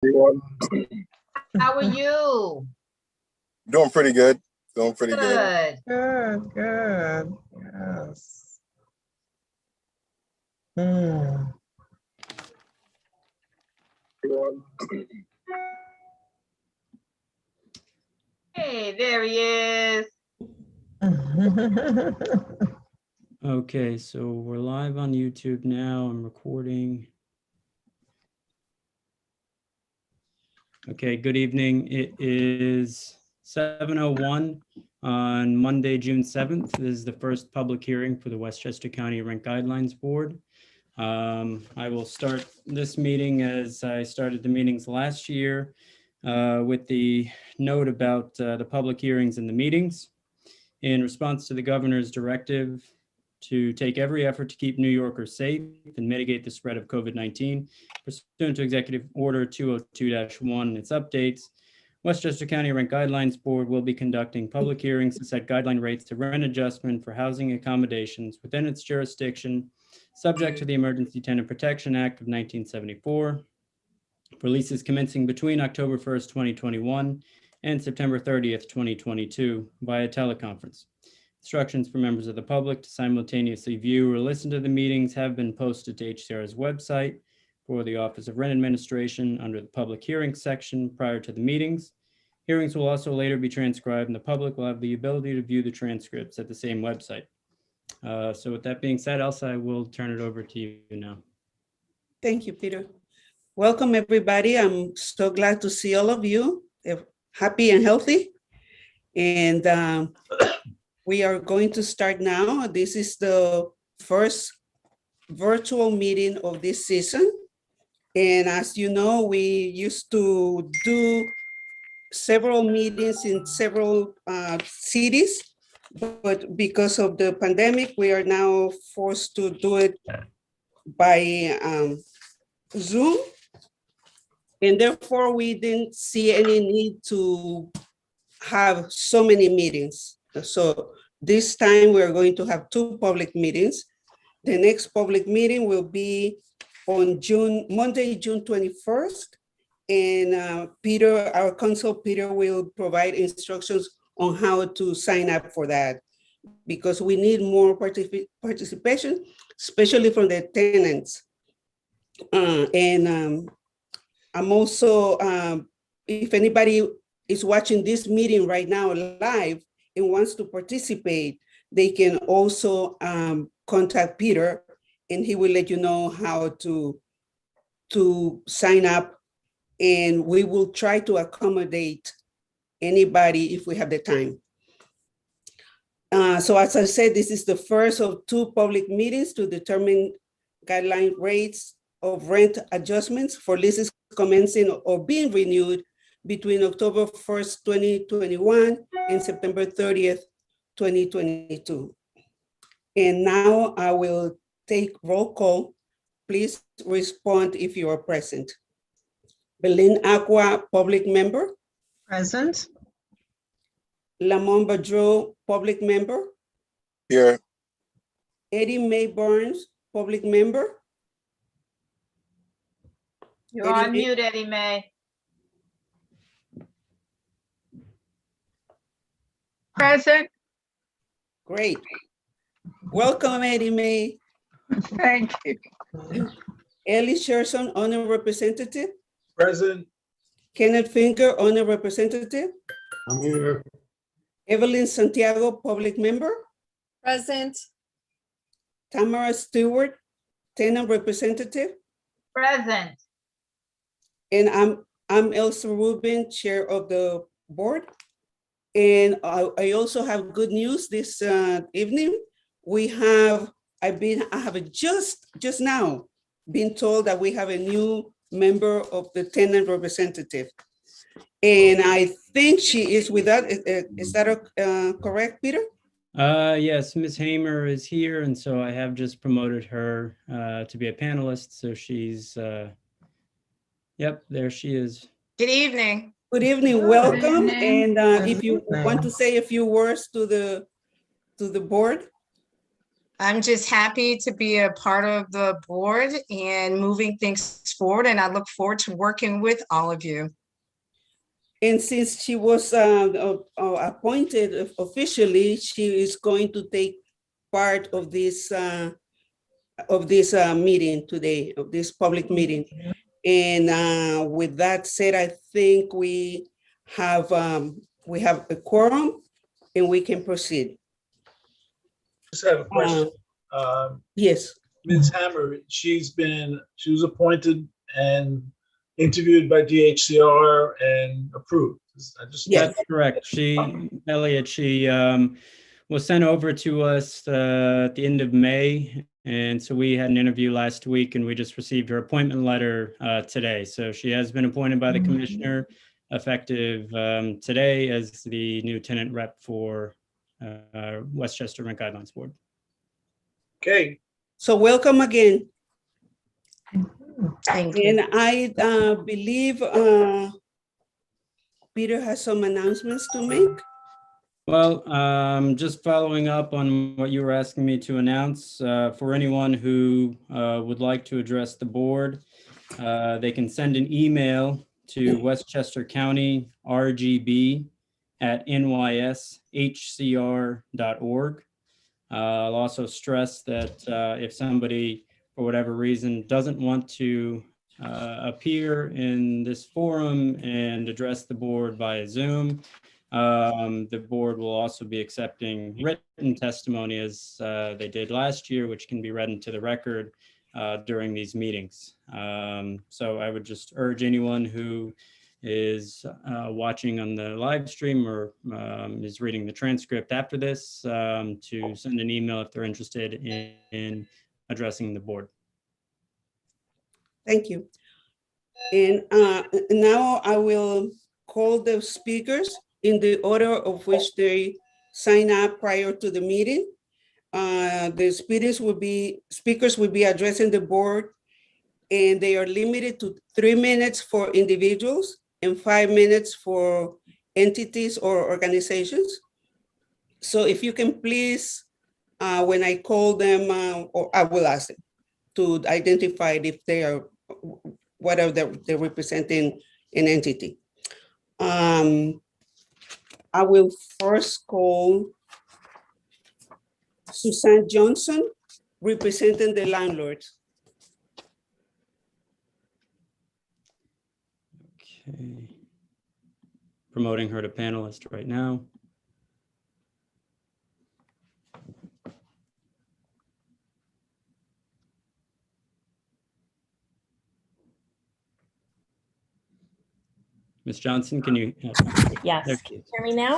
Everyone. How are you? Doing pretty good. Doing pretty good. Good. Good. Yes. Hmm. Everyone. Hey, there he is. Okay, so we're live on YouTube now. I'm recording. Okay, good evening. It is 7:01 on Monday, June 7th. This is the first public hearing for the Westchester County Rent Guidelines Board. I will start this meeting as I started the meetings last year with the note about the public hearings and the meetings. In response to the governor's directive to take every effort to keep New Yorkers safe and mitigate the spread of COVID-19, pursuant to Executive Order 202-1 and its updates, Westchester County Rent Guidelines Board will be conducting public hearings to set guideline rates to rent adjustment for housing accommodations within its jurisdiction, subject to the Emergency Tenant Protection Act of 1974, for leases commencing between October 1st, 2021 and September 30th, 2022 via teleconference. Instructions for members of the public to simultaneously view or listen to the meetings have been posted to HCR's website for the Office of Rent Administration under the public hearings section prior to the meetings. Hearings will also later be transcribed and the public will have the ability to view the transcripts at the same website. So with that being said, Elsa, I will turn it over to you now. Thank you, Peter. Welcome, everybody. I'm so glad to see all of you. They're happy and healthy. And we are going to start now. This is the first virtual meeting of this season. And as you know, we used to do several meetings in several cities, but because of the pandemic, we are now forced to do it by Zoom. And therefore, we didn't see any need to have so many meetings. So this time we're going to have two public meetings. The next public meeting will be on Monday, June 21st. And Peter, our counsel, Peter, will provide instructions on how to sign up for that because we need more participation, especially from the tenants. I'm also, if anybody is watching this meeting right now live and wants to participate, they can also contact Peter and he will let you know how to sign up, and we will try to accommodate anybody if we have the time. So as I said, this is the first of two public meetings to determine guideline rates of rent adjustments for leases commencing or being renewed between October 1st, 2021 and September 30th, 2022. And now I will take roll call. Please respond if you are present. Belén Aqua, public member. Present. Lamont Badreau, public member. Here. Eddie Mae Barnes, public member. You're Eddie on Mae. mute, Eddie Mae. Present. Great. Welcome, Eddie Mae. Thank you. Ellie Sherson, owner representative. Present. Kenneth Finger, owner representative. I'm here. Evelyn Santiago, public member. Present. Tamara Stewart, tenant representative. Present. And I'm Elsa Rubin, chair of the board. And I also have good news this evening. I have just now been told that we have a new member of the tenant representative. And I think she is with us. Is that correct, Peter? Yes, Ms. Hamer is here, and so I have just promoted her to be a panelist. So she's, yep, there she is. Good evening. Good evening, Good welcome. evening. And Good if you evening. want to say a few words to the board. I'm just happy to be a part of the board and moving things forward, and I look forward to working with all of you. And since she was appointed officially, she is going to take part of this meeting today, of this public meeting. And with that said, I think we have a quorum and we can proceed. Just have a question. Yes. Ms. Hammer, she was appointed and interviewed by DHCR and approved. Yes. That's correct. Elliot, she was sent over to us at the end of May. And so we had an interview last week and we just received her appointment letter today. So she has been appointed by the commissioner effective today as the new tenant rep for Westchester Rent Guidelines Board. Okay, So welcome again. Thank you. And I believe Peter has some announcements to make. Well, just following up on what you were asking me to announce, for anyone who would like to address the board, they can send an email to Westchester County RGB at nyshcr.org. I'll also stress that if somebody, for whatever reason, doesn't want to appear in this forum and address the board via Zoom, the board will also be accepting written testimony as they did last year, which can be read into the record during these meetings. So I would just urge anyone who is watching on the live stream or is reading the transcript after this to send an email if they're interested in addressing the board. Thank you. And now I will call the speakers in the order of which they sign up prior to the meeting. The speakers will be addressing the board, and they are limited to 3 minutes for individuals and 5 minutes for entities or organizations. So if you can please, when I call them, or I will ask them to identify if they are, whether they're representing an entity. I will first call Suzanne Johnson, representing the landlords. Okay. Promoting her to panelist right now. Ms. Johnson, can you? Yes, There can she you is. hear me now?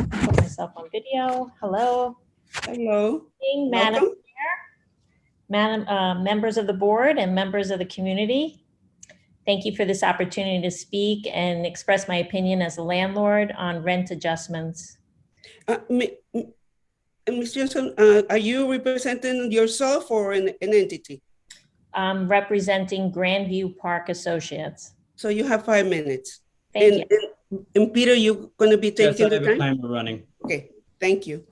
Put myself on video. Hello. Hello, Madam welcome. members of the board and members of the community. Thank you for this opportunity to speak and express my opinion as a landlord on rent adjustments. Ms. Johnson, are you representing yourself or an entity? I'm representing Grandview Park Associates. So you have 5 minutes. Thank you. And Peter, you're going to be Yes, taking I the have a time? timer running. Okay, thank you.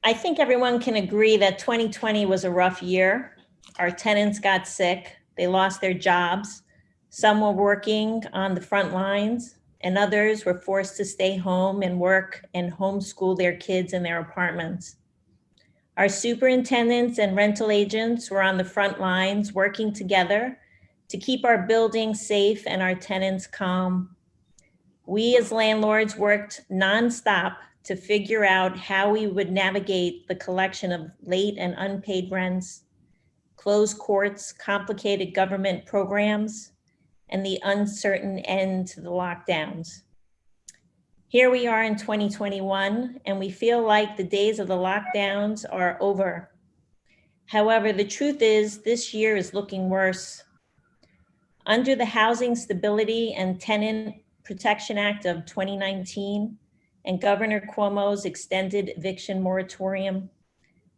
I think everyone can agree that 2020 was a rough year. Our tenants got sick, they lost their jobs. Some were working on the front lines and others were forced to stay home and work and homeschool their kids in their apartments. Our superintendents and rental agents were on the front lines working together to keep our buildings safe and our tenants calm. We as landlords worked nonstop to figure out how we would navigate the collection of late and unpaid rents, closed courts, complicated government programs, and the uncertain end to the lockdowns. Here we are in 2021, and we feel like the days of the lockdowns are over. However, the truth is this year is looking worse. Under the Housing Stability and Tenant Protection Act of 2019 and Governor Cuomo's extended eviction moratorium,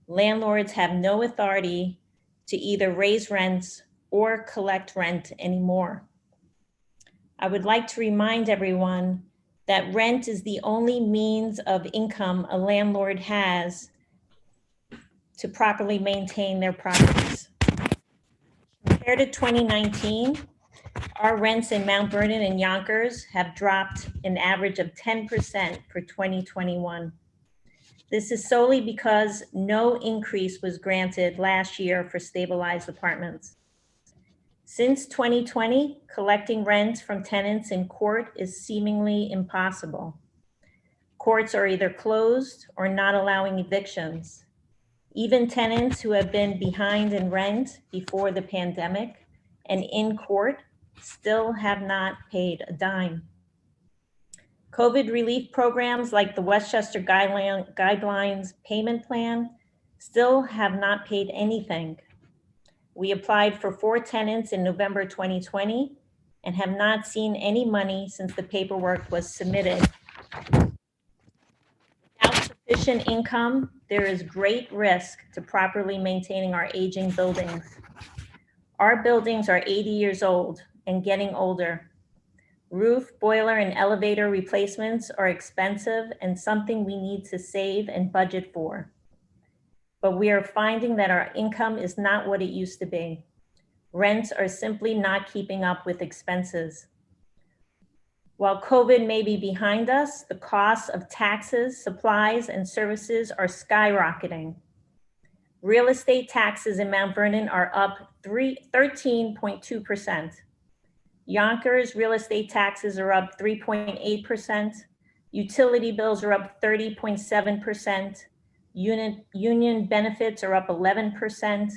landlords have no authority to either raise rents or collect rent anymore. I would like to remind everyone that rent is the only means of income a landlord has to properly maintain their properties. Compared to 2019, our rents in Mount Vernon and Yonkers have dropped an average of 10% for 2021. This is solely because no increase was granted last year for stabilized apartments. Since 2020, collecting rent from tenants in court is seemingly impossible. Courts are either closed or not allowing evictions. Even tenants who have been behind in rent before the pandemic and in court still have not paid a dime. COVID relief programs like the Westchester Guidelines Payment Plan still have not paid anything. We applied for 4 tenants in November 2020 and have not seen any money since the paperwork was submitted. Without sufficient income, there is great risk to properly maintaining our aging buildings. Our buildings are 80 years old and getting older. Roof, boiler, and elevator replacements are expensive and something we need to save and budget for. But we are finding that our income is not what it used to be. Rents are simply not keeping up with expenses. While COVID may be behind us, the costs of taxes, supplies, and services are skyrocketing. Real estate taxes in Mount Vernon are up 13.2%. Yonkers real estate taxes are up 3.8%. Utility bills are up 30.7%. Union benefits are up 11%.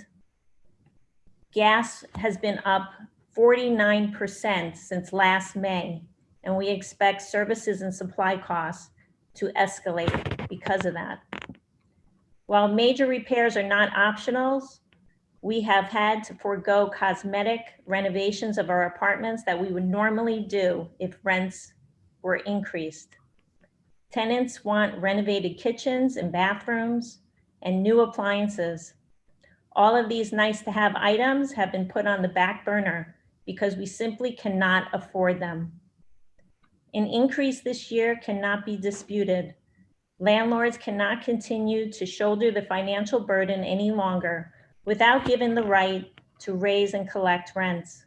Gas has been up 49% since last May, and we expect services and supply costs to escalate because of that. While major repairs are not optionals, we have had to forego cosmetic renovations of our apartments that we would normally do if rents were increased. Tenants want renovated kitchens and bathrooms and new appliances. All of these nice to have items have been put on the back burner because we simply cannot afford them. An increase this year cannot be disputed. Landlords cannot continue to shoulder the financial burden any longer without given the right to raise and collect rents.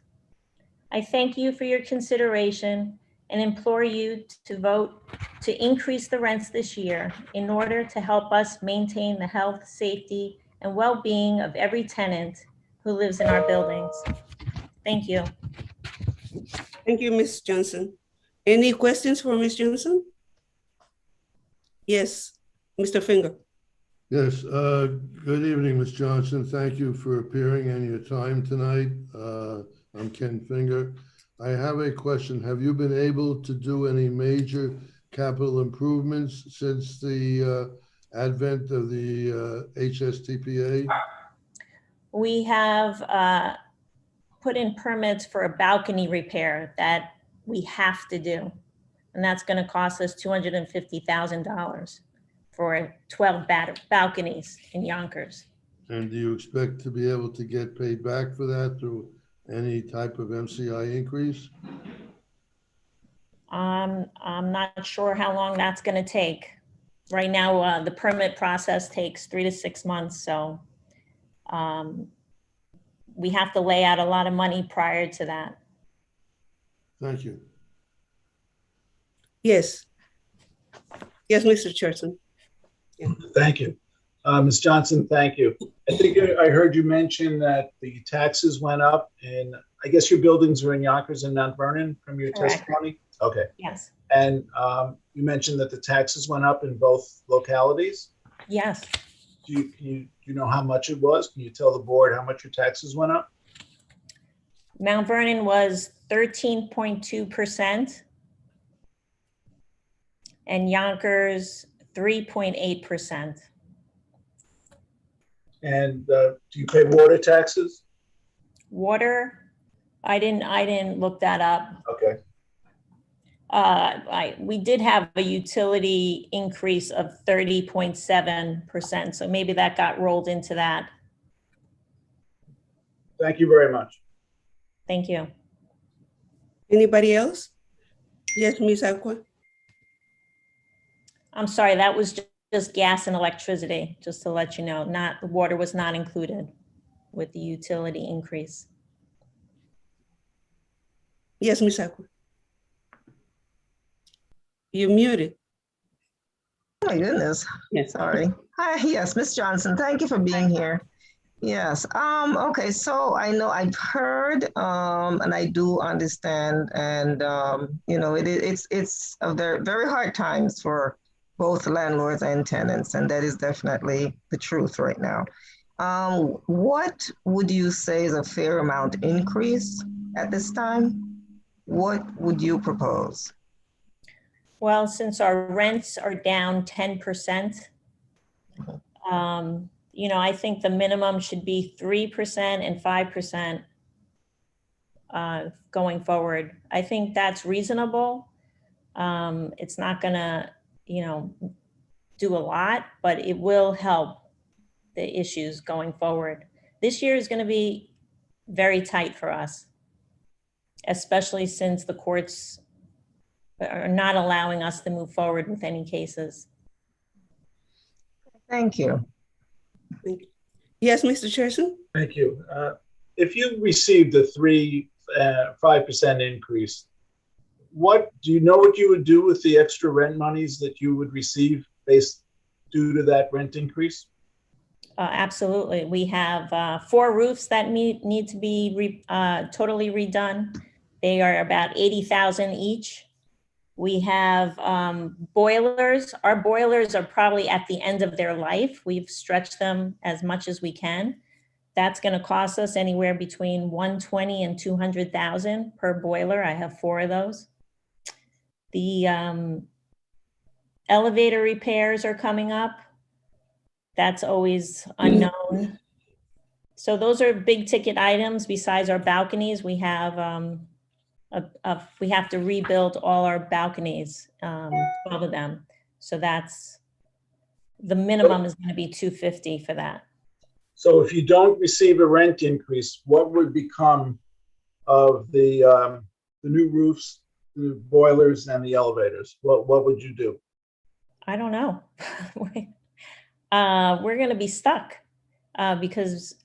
I thank you for your consideration and implore you to vote to increase the rents this year in order to help us maintain the health, safety, and well-being of every tenant who lives in our buildings. Thank you. Thank you, Ms. Johnson. Any questions for Ms. Johnson? Yes, Mr. Finger. Yes, good evening, Ms. Johnson. Thank you for appearing and your time tonight. I'm Ken Finger. I have a question. Have you been able to do any major capital improvements since the advent of the HSTPA? We have put in permits for a balcony repair that we have to do. And that's going to cost us $250,000 for 12 balconies in Yonkers. And do you expect to be able to get paid back for that through any type of MCI increase? I'm not sure how long that's going to take. Right now, the permit process takes 3 to 6 months. So we have to lay out a lot of money prior to that. Thank you. Yes. Yes, Mr. Churchman. Thank you. Ms. Johnson, thank you. I think I heard you mention that the taxes went up, and I guess your buildings are in Yonkers and Mount Vernon from your Correct. testimony? Okay. Yes. And you mentioned that the taxes went up in both localities? Yes. Do you know how much it was? Can you tell the board how much your taxes went up? Mount Vernon was 13.2%. And Yonkers 3.8%. And do you pay water taxes? Water, I didn't look that up. Okay. We did have a utility increase of 30.7%, so maybe that got rolled into that. Thank you very much. Thank you. Anybody else? Yes, Ms. Aqua. I'm sorry, that was just gas and electricity, just to let you know, the water was not included with the utility increase. Yes, Ms. Aqua. You're muted. My goodness, Yes. sorry. Hi, yes, Miss Johnson, thank you for being here. Yes, okay, so I know I've heard, and I do understand, and, you know, it's a very, very hard times for both landlords and tenants, and that is definitely the truth right now. What would you say is a fair amount increase at this time? What would you propose? Well, since our rents are down 10%, you know, I think the minimum should be 3% and 5% going forward. I think that's reasonable. It's not gonna, you know, do a lot, but it will help the issues going forward. This year is gonna be very tight for us, especially since the courts are not allowing us to move forward with any cases. Thank you. Yes, Mr. Chairson? Thank you. If you received a 5% increase, what do you know what you would do with the extra rent monies that you would receive due to that rent increase? Absolutely. We have 4 roofs that need to be totally redone. They are about 80,000 each. We have boilers. Our boilers are probably at the end of their life. We've stretched them as much as we can. That's going to cost us anywhere between 120 and 200,000 per boiler. I have 4 of those. The elevator repairs are coming up. That's always unknown. So those are big ticket items. Besides our balconies, we have we have to rebuild all our balconies, 12 of them. So that's the minimum is going to be 250 for that. So if you don't receive a rent increase, what would become of the new roofs, the boilers, and the elevators? What would you do? I don't know. We're going to be stuck because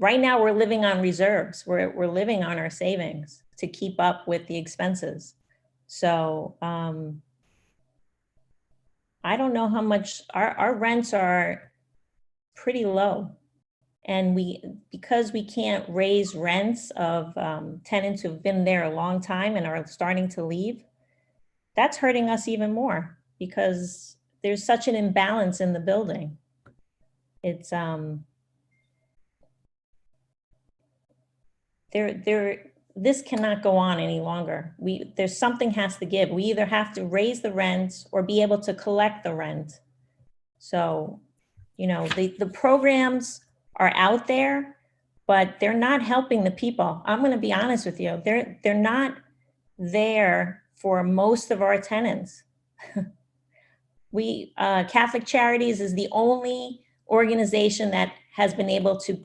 right now we're living on reserves. We're living on our savings to keep up with the expenses. So I don't know how much our rents are pretty low. And because we can't raise rents of tenants who've been there a long time and are starting to leave, that's hurting us even more because there's such an imbalance in the building. It's this cannot go on any longer. There's something has to give. We either have to raise the rents or be able to collect the rent. So, you know, the programs are out there, but they're not helping the people. I'm going to be honest with you. They're not there for most of our tenants. Catholic Charities is the only organization that has been able to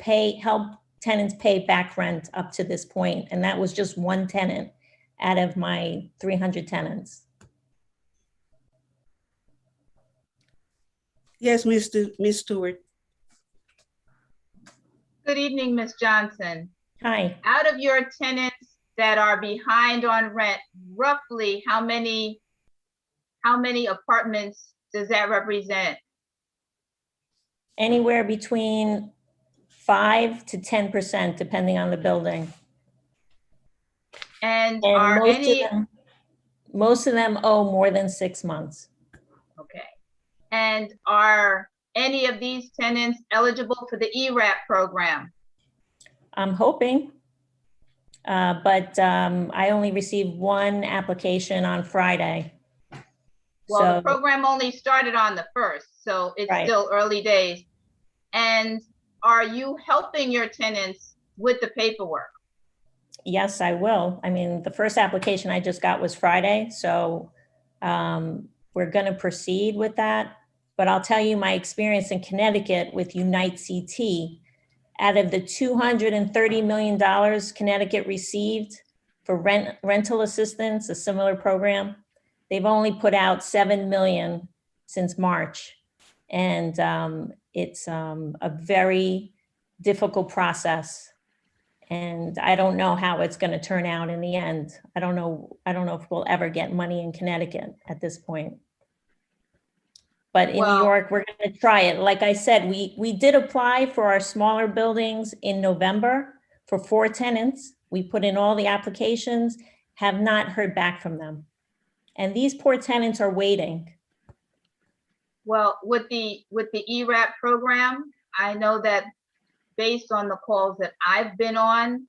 help tenants pay back rent up to this point. And that was just one tenant out of my 300 tenants. Yes, Ms. Stewart. Good evening, Ms. Johnson. Hi. Out of your tenants that are behind on rent, roughly how many apartments does that represent? Anywhere between 5 to 10%, depending on the building. And are most of them owe more than 6 months. Okay. And are any of these tenants eligible for the ERAP program? I'm hoping, but I only received one application on Friday. Well, So, the program only started on the 1st, so it's still early days. And are you helping your tenants with the paperwork? Yes, I will. I mean, the first application I just got was Friday, so we're going to proceed with that. But I'll tell you my experience in Connecticut with Unite CT. Out of the $230 million Connecticut received for rental assistance, a similar program, they've only put out $7 million since March. And it's a very difficult process. And I don't know how it's going to turn out in the end. I don't know if we'll ever get money in Connecticut at this point. But in New Well- York, we're going to try it. Like I said, we did apply for our smaller buildings in November for 4 tenants. We put in all the applications, have not heard back from them. And these poor tenants are waiting. Well, with the ERAP program, I know that based on the calls that I've been on,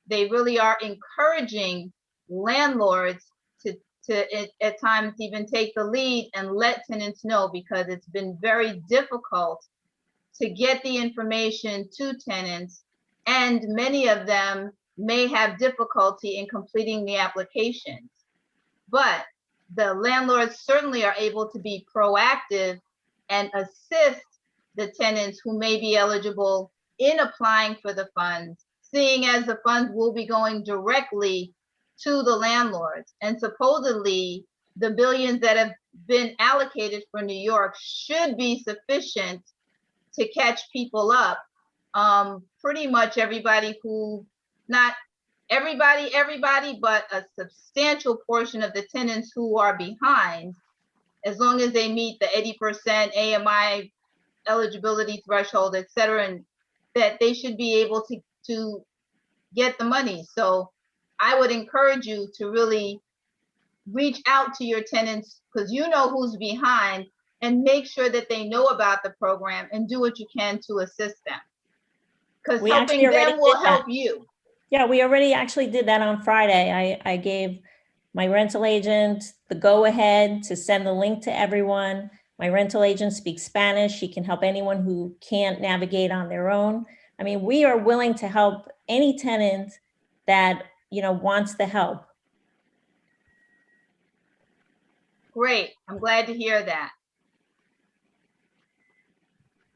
they really are encouraging landlords to at times even take the lead and let tenants know, because it's been very difficult to get the information to tenants, and many of them may have difficulty in completing the applications. But the landlords certainly are able to be proactive and assist the tenants who may be eligible in applying for the funds, seeing as the funds will be going directly to the landlords. And supposedly the billions that have been allocated for New York should be sufficient to catch people up. Pretty much everybody who, not everybody, but a substantial portion of the tenants who are behind, as long as they meet the 80% AMI eligibility threshold, et cetera, and that they should be able to get the money. So I would encourage you to really reach out to your tenants, because you know who's behind, and make sure that they know about the program and do what you can to assist them. Because We actually helping already them will did that. help you. Yeah, we already actually did that on Friday. I gave my rental agent the go-ahead to send the link to everyone. My rental agent speaks Spanish. She can help anyone who can't navigate on their own. I mean, we are willing to help any tenant that, wants the help. Great. I'm glad to hear that.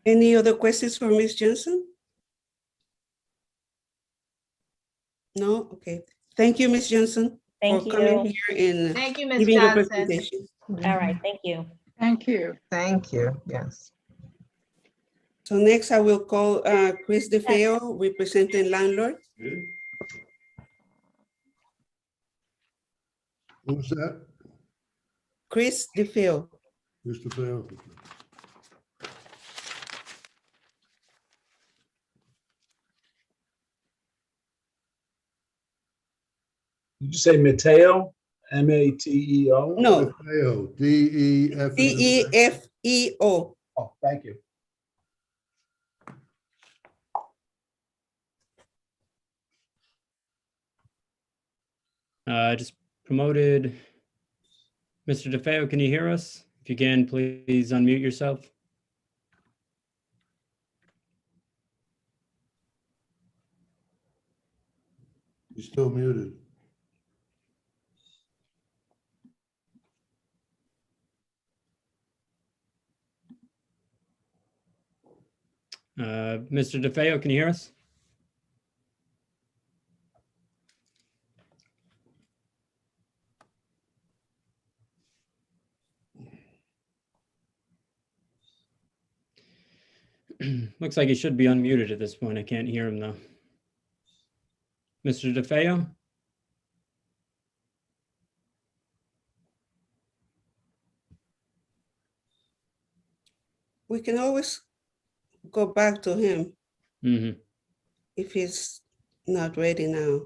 Any other questions for Ms. Johnson? No? Okay. Thank you, Ms. Johnson, Thank for coming you. here and Thank you, Ms. giving your Johnson. presentation. All right, thank you. Thank you. Thank you. Yes. So next I will call Chris DeFeo, representing landlord. Who's that? Chris DeFeo. Mr. Fail. Did you say Mateo? M-A-T-E-O? No, Fail, D-E-F. DEFEO. Oh, thank you. Just promoted Mr. DeFeo. Can you hear us? If you can, please unmute yourself. He's still muted. Mr. DeFeo, can you hear us? Looks like he should be unmuted at this point. I can't hear him though. Mr. DeFeo? We can always go back to him Mm-hmm. if he's not ready now.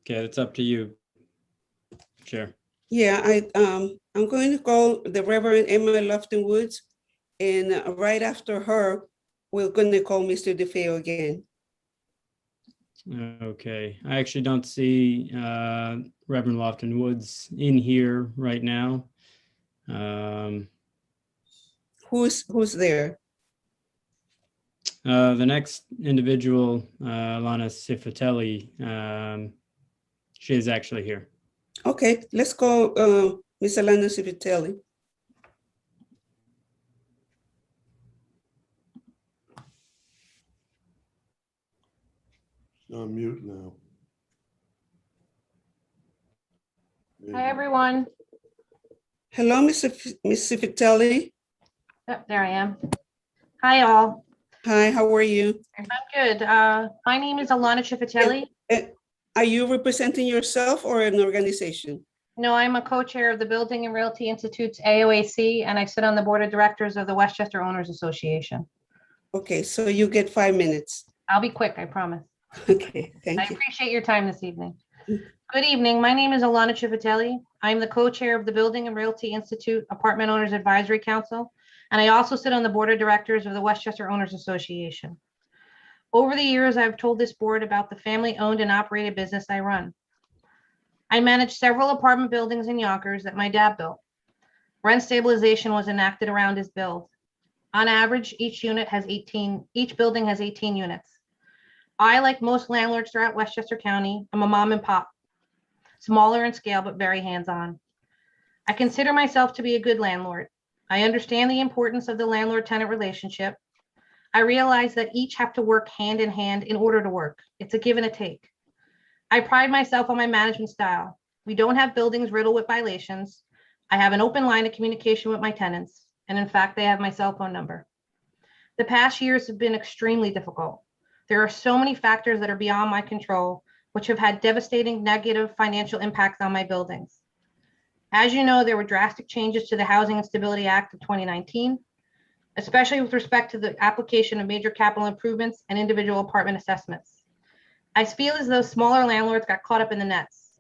Okay, it's up to you, Chair. Yeah, I'm going to call the Reverend Emma Lofton Woods, and right after her, we're going to call Mr. DeFeo again. Okay, I actually don't see Reverend Lofton Woods in here right now. Who's there? The next individual, Lana Cifatelli, she is actually here. Okay, let's call Miss Alana Civitelli. She's on mute now. Hi, everyone. Hello, Miss Cifitelli. Yep, there I am. Hi, all. Hi, how are you? I'm good. My name is Alana Cifitelli. Are you representing yourself or an organization? No, I'm a co-chair of the Building and Realty Institute's AOAC, and I sit on the board of directors of the Westchester Owners Association. Okay, so you get 5 minutes. I'll be quick, I promise. Okay, thank I you. appreciate your time this evening. Good evening. My name is Alana Cifitelli. I'm the co-chair of the Building and Realty Institute Apartment Owners Advisory Council, and I also sit on the board of directors of the Westchester Owners Association. Over the years, I've told this board about the family-owned and operated business I run. I manage several apartment buildings in Yonkers that my dad built. Rent stabilization was enacted around his build. On average, each building has 18 units. I, like most landlords throughout Westchester County, am a mom and pop, smaller in scale, but very hands-on. I consider myself to be a good landlord. I understand the importance of the landlord-tenant relationship. I realize that each have to work hand in hand in order to work. It's a give and a take. I pride myself on my management style. We don't have buildings riddled with violations. I have an open line of communication with my tenants, and in fact, they have my cell phone number. The past years have been extremely difficult. There are so many factors that are beyond my control, which have had devastating negative financial impacts on my buildings. As you know, there were drastic changes to the Housing and Stability Act of 2019, especially with respect to the application of major capital improvements and individual apartment assessments. I feel as though smaller landlords got caught up in the nets.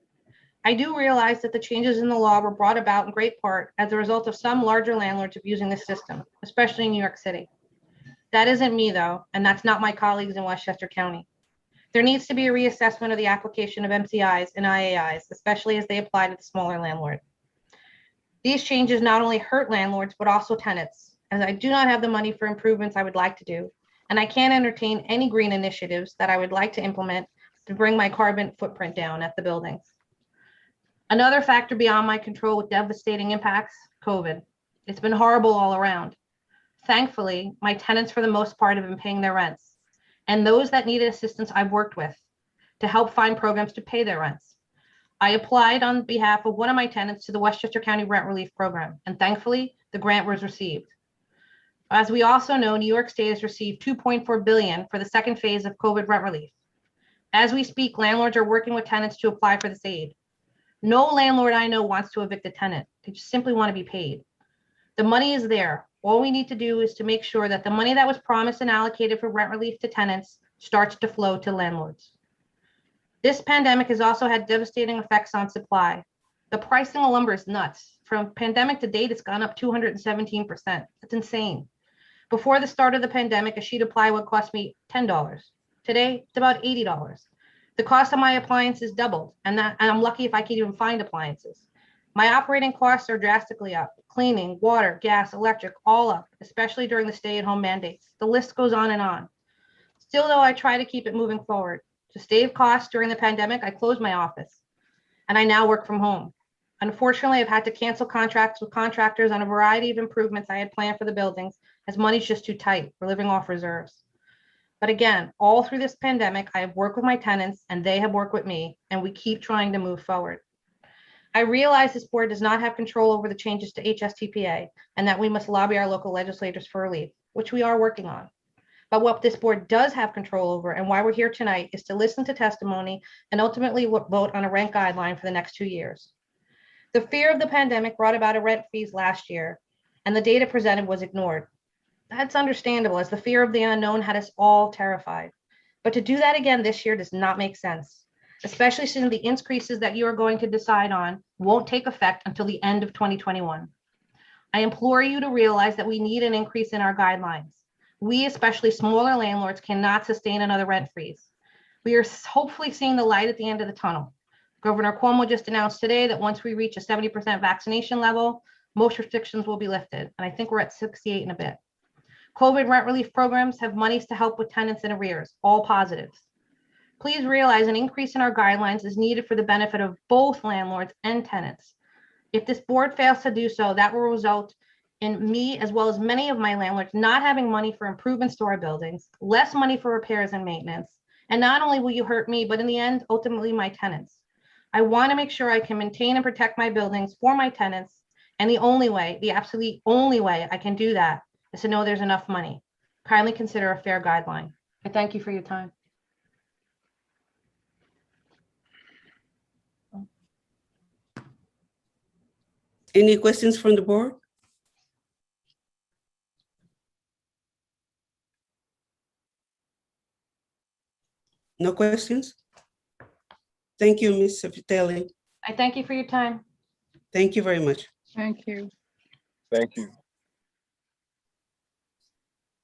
I do realize that the changes in the law were brought about in great part as a result of some larger landlords abusing the system, especially in New York City. That isn't me though, and that's not my colleagues in Westchester County. There needs to be a reassessment of the application of MCIs and IAIs, especially as they apply to the smaller landlord. These changes not only hurt landlords, but also tenants, as I do not have the money for improvements I would like to do, and I can't entertain any green initiatives that I would like to implement to bring my carbon footprint down at the buildings. Another factor beyond my control with devastating impacts, COVID. It's been horrible all around. Thankfully, my tenants for the most part have been paying their rents, and those that needed assistance I've worked with to help find programs to pay their rents. I applied on behalf of one of my tenants to the Westchester County Rent Relief Program, and thankfully, the grant was received. As we also know, New York State has received $2.4 billion for the second phase of COVID rent relief. As we speak, landlords are working with tenants to apply for this aid. No landlord I know wants to evict a tenant. They just simply want to be paid. The money is there. All we need to do is to make sure that the money that was promised and allocated for rent relief to tenants starts to flow to landlords. This pandemic has also had devastating effects on supply. The pricing of lumber is nuts. From pandemic to date, it's gone up 217%. That's insane. Before the start of the pandemic, a sheet of plywood cost me $10. Today, it's about $80. The cost of my appliances doubled, and I'm lucky if I can even find appliances. My operating costs are drastically up. Cleaning, water, gas, electric, all up, especially during the stay-at-home mandates. The list goes on and on. Still, though, I try to keep it moving forward. To save costs during the pandemic, I closed my office, and I now work from home. Unfortunately, I've had to cancel contracts with contractors on a variety of improvements I had planned for the buildings, as money's just too tight. We're living off reserves. But again, all through this pandemic, I have worked with my tenants, and they have worked with me, and we keep trying to move forward. I realize this board does not have control over the changes to HSTPA, and that we must lobby our local legislators for relief, which we are working on. But what this board does have control over, and why we're here tonight, is to listen to testimony and ultimately vote on a rent guideline for the next 2 years. The fear of the pandemic brought about a rent freeze last year, and the data presented was ignored. That's understandable, as the fear of the unknown had us all terrified. But to do that again this year does not make sense, especially since the increases that you are going to decide on won't take effect until the end of 2021. I implore you to realize that we need an increase in our guidelines. We, especially smaller landlords, cannot sustain another rent freeze. We are hopefully seeing the light at the end of the tunnel. Governor Cuomo just announced today that once we reach a 70% vaccination level, most restrictions will be lifted. And I think we're at 68 and a bit. COVID rent relief programs have monies to help with tenants in arrears, all positives. Please realize an increase in our guidelines is needed for the benefit of both landlords and tenants. If this board fails to do so, that will result in me, as well as many of my landlords, not having money for improvements to our buildings, less money for repairs and maintenance. And not only will you hurt me, but in the end, ultimately my tenants. I want to make sure I can maintain and protect my buildings for my tenants And the only way, the absolute only way I can do that is to know there's enough money. Kindly consider a fair guideline. I thank you for your time. Any questions from the board? No questions? Thank you, Ms. Vitelli. I thank you for your time. Thank you very much. Thank you. Thank you.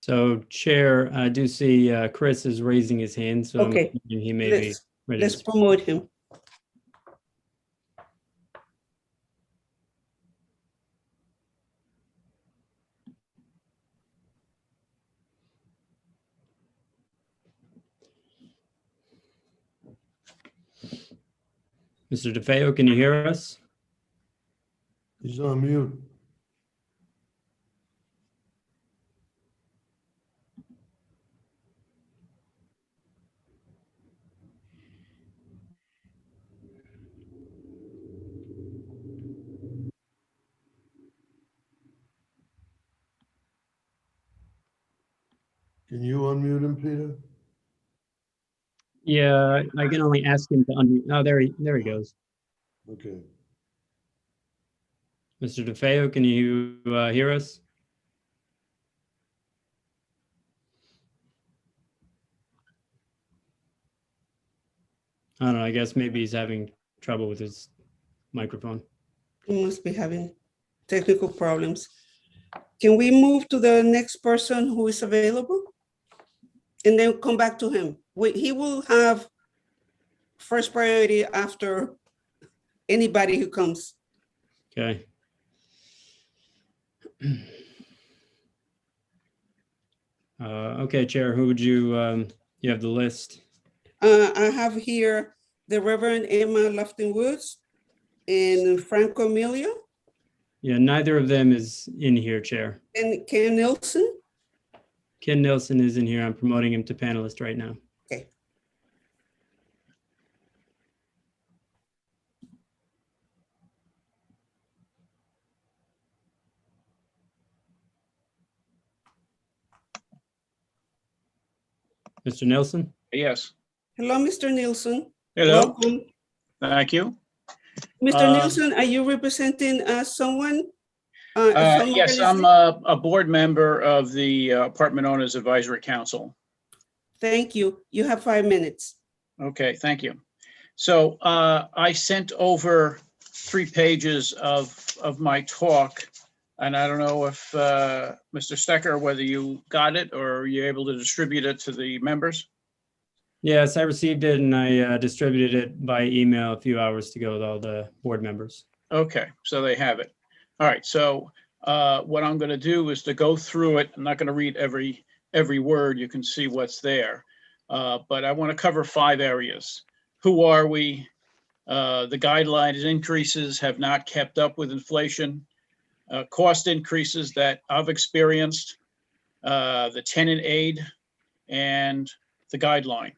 So Chair, I do see Chris is raising his hand, so I'm Okay. thinking he may be ready. Let's to speak. promote him. Mr. DeFeo, can you hear us? He's on mute. Can you unmute him, Peter? Yeah, I can only ask him to unmute. Oh, there he goes. Okay. Mr. DeFeo, can you hear us? I don't know, I guess maybe he's having trouble with his microphone. He must be having technical problems. Can we move to the next person who is available? And then come back to him. He will have first priority after anybody who comes. Okay. Okay, Chair, who would you have the list? I have here the Reverend Emma Lofton Woods and Franco Emilio Yeah, neither of them is in here, Chair. and Ken Nilsson. Ken Nilsson is in here. I'm promoting him to panelist right now. Okay. Mr. Nilsson? Yes. Hello, Mr. Nilsson. Hello. Welcome. Thank you. Mr. Nilsson, are you representing someone? Yes, I'm a board member of the Apartment Owners Advisory Council. Thank you. You have 5 minutes. Okay, thank you. So I sent over 3 pages of my talk, and I don't know if Mr. Stecker, whether you got it or are you able to distribute it to the members? Yes, I received it and I distributed it by email a few hours ago with all the board members. Okay, so they have it. All right, so what I'm going to do is to go through it. I'm not going to read every word. You can see what's there. But I want to cover 5 areas. Who are we? The guidelines increases have not kept up with inflation. Cost increases that I've experienced, the tenant aid, and the guideline.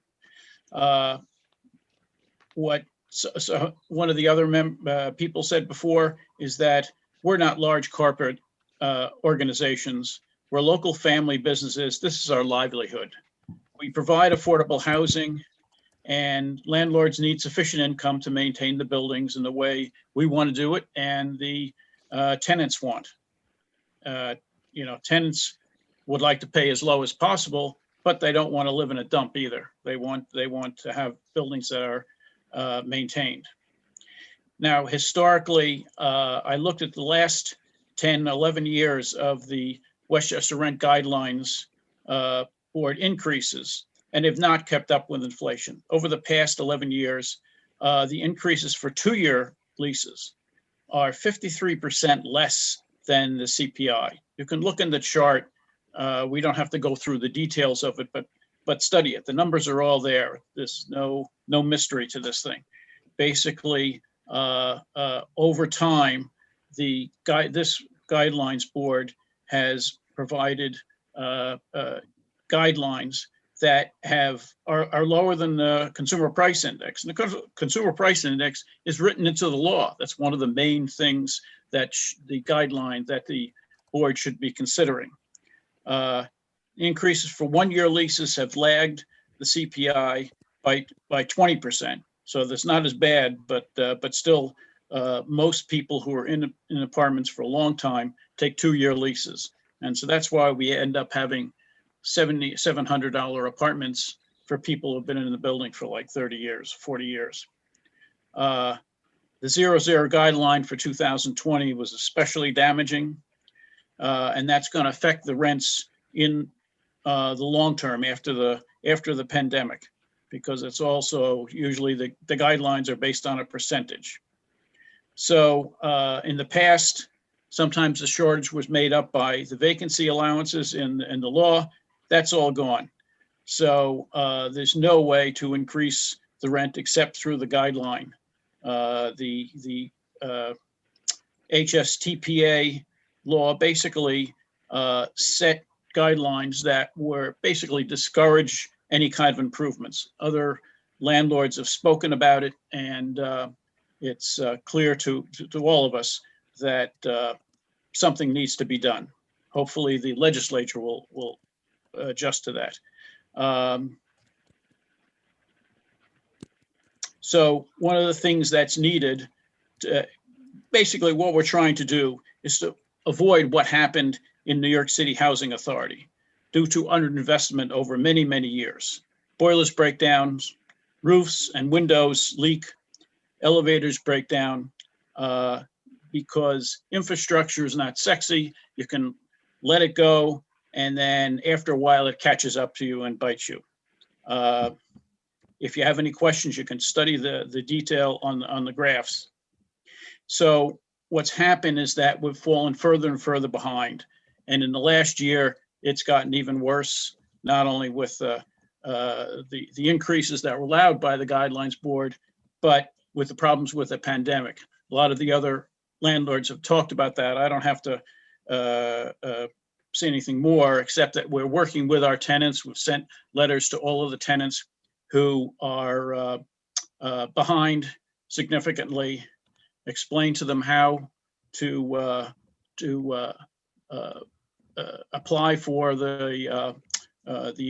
So one of the other people said before is that we're not large corporate organizations. We're local family businesses. This is our livelihood. We provide affordable housing, and landlords need sufficient income to maintain the buildings in the way we want to do it, and the tenants want. Tenants would like to pay as low as possible, but they don't want to live in a dump either. They want to have buildings that are maintained. Now, historically, I looked at the last 10, 11 years of the Westchester Rent Guidelines Board increases, and have not kept up with inflation. Over the past 11 years, the increases for 2-year leases are 53% less than the CPI. You can look in the chart. We don't have to go through the details of it, but study it. The numbers are all there. There's no mystery to this thing. Basically, over time, this guidelines board has provided guidelines that are lower than the consumer price index. And the consumer price index is written into the law. That's one of the main things the guideline that the board should be considering. Increases for 1-year leases have lagged the CPI by 20%. So that's not as bad, but still, most people who are in apartments for a long time take 2-year leases. And so that's why we end up having $700 apartments for people who've been in the building for like 30 years, 40 years. The 0-0 guideline for 2020 was especially damaging. And that's going to affect the rents in the long term after the pandemic, because it's also usually the guidelines are based on a percentage. So in the past, sometimes the shortage was made up by the vacancy allowances in the law. That's all gone. So there's no way to increase the rent except through the guideline. The HSTPA law basically set guidelines that were basically discourage any kind of improvements. Other landlords have spoken about it, and it's clear to all of us that something needs to be done. Hopefully the legislature will adjust to that. So one of the things that's needed, basically what we're trying to do is to avoid what happened in New York City Housing Authority due to underinvestment over many, many years. Boilers break down, roofs and windows leak, elevators break down because infrastructure is not sexy. You can let it go, and then after a while it catches up to you and bites you. If you have any questions, you can study the detail on the graphs. So what's happened is that we've fallen further and further behind. And in the last year, it's gotten even worse, not only with the increases that were allowed by the guidelines board, but with the problems with the pandemic. A lot of the other landlords have talked about that. I don't have to say anything more, except that we're working with our tenants. We've sent letters to all of the tenants who are behind significantly, explain to them how to apply for the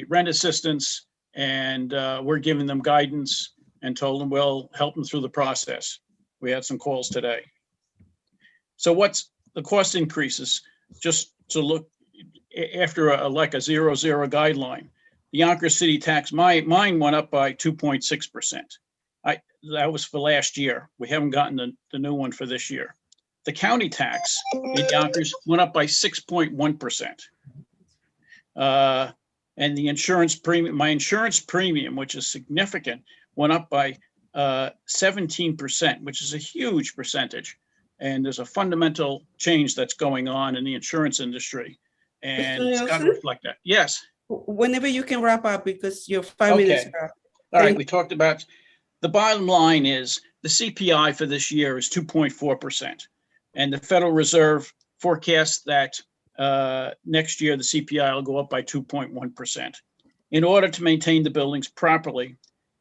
rent assistance, and we're giving them guidance and told them we'll help them through the process. We had some calls today. So what's the cost increases? Just to look after like a 0-0 guideline. The Yonkers City tax, mine went up by 2.6%. That was for last year. We haven't gotten the new one for this year. The county tax in Yonkers went up by 6.1%. And the insurance premium, my insurance premium, which is significant, went up by 17%, which is a huge percentage. And there's a fundamental change that's going on in the insurance industry. And it's got to reflect that. Yes. Whenever you can wrap up, because you're 5 minutes. All right, we talked about, the bottom line is the CPI for this year is 2.4%. And the Federal Reserve forecasts that next year the CPI will go up by 2.1%. In order to maintain the buildings properly,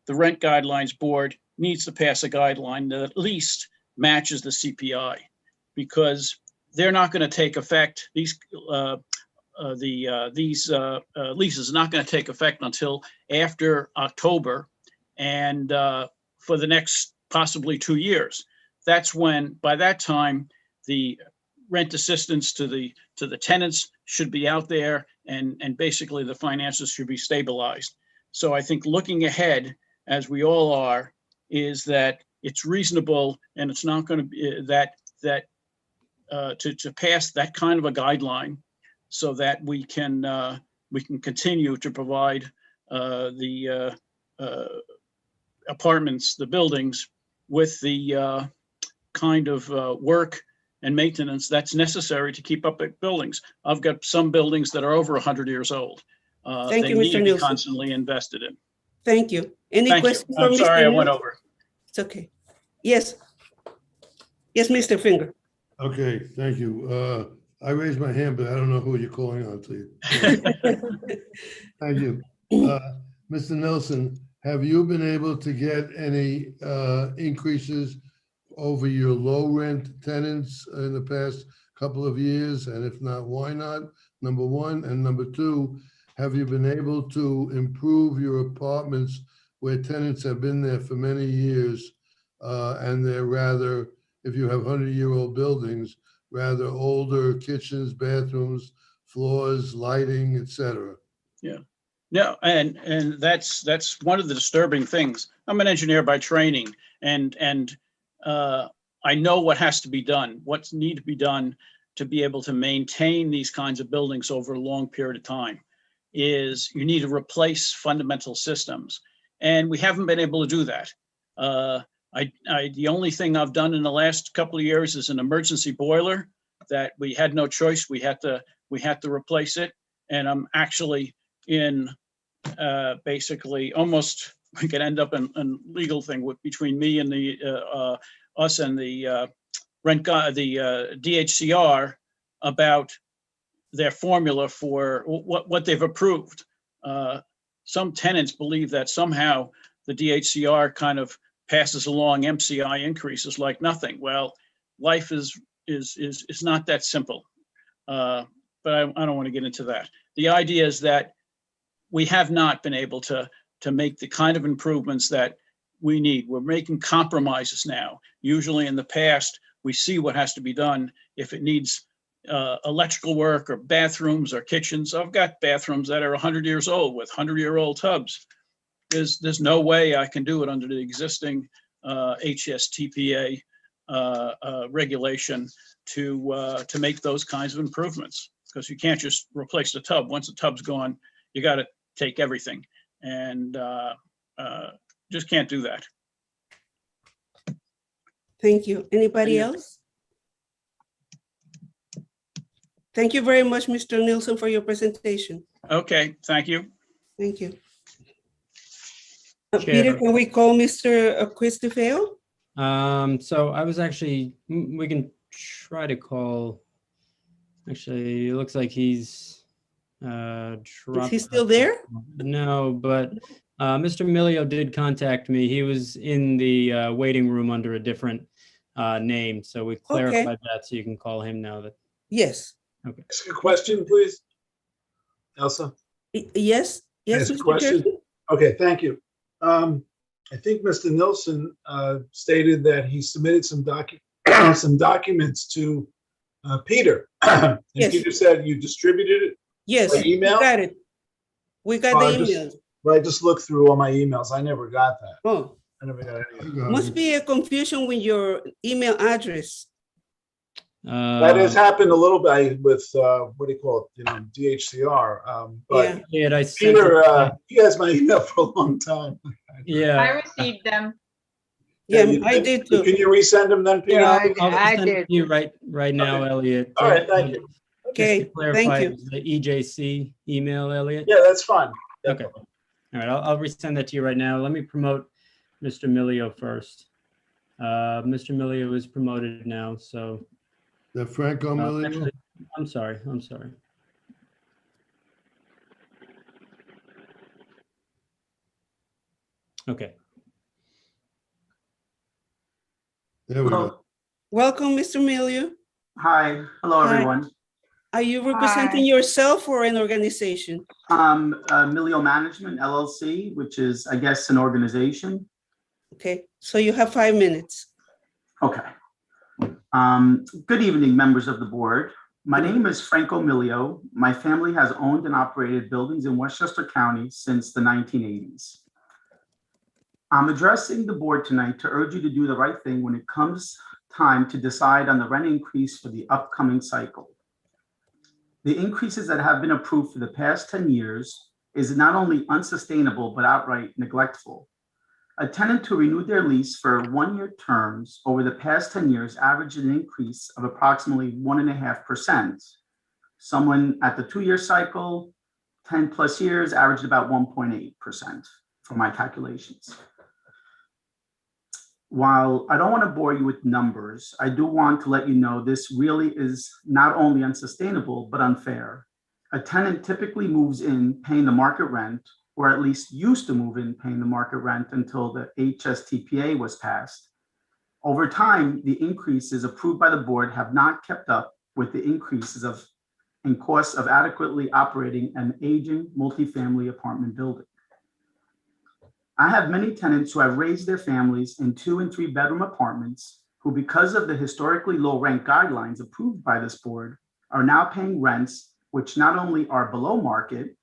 the Rent Guidelines Board needs to pass a guideline that at least matches the CPI, because they're not going to take effect. These leases are not going to take effect until after October, and for the next possibly 2 years. That's when, by that time, the rent assistance to the tenants should be out there, and basically the finances should be stabilized. So I think looking ahead, as we all are, is that it's reasonable, and it's not going to be to pass that kind of a guideline, so that we can continue to provide the apartments, the buildings, with the kind of work and maintenance that's necessary to keep up at buildings. I've got some buildings that are over 100 years old. Thank you, Mr. Nielsen. Constantly invested in. Thank you. Any questions? I'm sorry I went over. It's okay. Yes. Yes, Mr. Finger. Okay, thank you. I raised my hand, but I don't know who you're calling on to. Thank you. Mr. Nelson, have you been able to get any increases over your low rent tenants in the past couple of years? And if not, why not? Number one. And number two, have you been able to improve your apartments where tenants have been there for many years? And they're rather, if you have 100-year-old buildings, rather older kitchens, bathrooms, floors, lighting, etc. Yeah. No, and that's one of the disturbing things. I'm an engineer by training, and I know what has to be done, what's need to be done to be able to maintain these kinds of buildings over a long period of time. Is you need to replace fundamental systems, and we haven't been able to do that. The only thing I've done in the last couple of years is an emergency boiler that we had no choice. We had to replace it, and I'm actually in basically almost, we could end up in legal thing between me and us and the DHCR about their formula for what they've approved. Some tenants believe that somehow the DHCR kind of passes along MCI increases like nothing. Well, life is not that simple. But I don't want to get into that. The idea is that we have not been able to make the kind of improvements that we need. We're making compromises now. Usually in the past, we see what has to be done. If it needs electrical work or bathrooms or kitchens, I've got bathrooms that are 100 years old with 100-year-old tubs. There's no way I can do it under the existing HSTPA regulation to make those kinds of improvements, because you can't just replace the tub. Once the tub's gone, you got to take everything, and just can't do that. Thank you. Anybody else? Thank you very much, Mr. Nielsen, for your presentation. Okay, thank you. Thank you. Peter, can we call Mr. Quistefeo? So I was actually, we can try to call, actually, it looks like he's Is he still there? No, but Mr. Milio did contact me. He was in the waiting room under a different name. So we clarified that, so you can call him now. Yes. Okay. Ask a question, please. Elsa? Yes. Yes, Ask a Mr. question? Chairman? Okay, thank you. I think Mr. Nilsson stated that he submitted some documents to Peter. And Yes. Peter said you distributed it Yes, by email? we got it. We got the email. I just looked through all my emails. I never got that. Oh, I never got any of it. must be a confusion with your email address. That has happened a little bit with, what do you call it, DHCR. But Yeah, I Peter, he has my email for a long time. Yeah. I received them. Yeah, you I did too. Can you resend them then, Peter? Yeah, I'll I send it did. to you right now, Okay. Elliot. All right, thank you. Okay, Just to clarify, thank you. it was the EJC email, Elliot? Yeah, that's fine. Okay. All right, I'll resend that to you right now. Let me promote Mr. Milio first. Mr. Milio is promoted now, so. The Franco Milio? Actually, I'm sorry. Okay. There we go. Welcome, Mr. Milio. Hi, hello Hi. everyone. Are you representing yourself or an organization? Milio Management LLC, which is, I guess, an organization. Okay, so you have 5 minutes. Okay. Good evening, members of the board. My name is Franco Milio. My family has owned and operated buildings in Westchester County since the 1980s. I'm addressing the board tonight to urge you to do the right thing when it comes time to decide on the rent increase for the upcoming cycle. The increases that have been approved for the past 10 years is not only unsustainable, but outright neglectful. A tenant who renewed their lease for 1-year terms over the past 10 years averaged an increase of approximately 1.5%. Someone at the 2-year cycle, 10 plus years, averaged about 1.8% for my calculations. While I don't want to bore you with numbers, I do want to let you know this really is not only unsustainable, but unfair. A tenant typically moves in paying the market rent, or at least used to move in paying the market rent until the HSTPA was passed, Over time, the increases approved by the board have not kept up with the increases in costs of adequately operating an aging multifamily apartment building. I have many tenants who have raised their families in 2 and 3 bedroom apartments who, because of the historically low rent guidelines approved by this board, are now paying rents which not only are below market,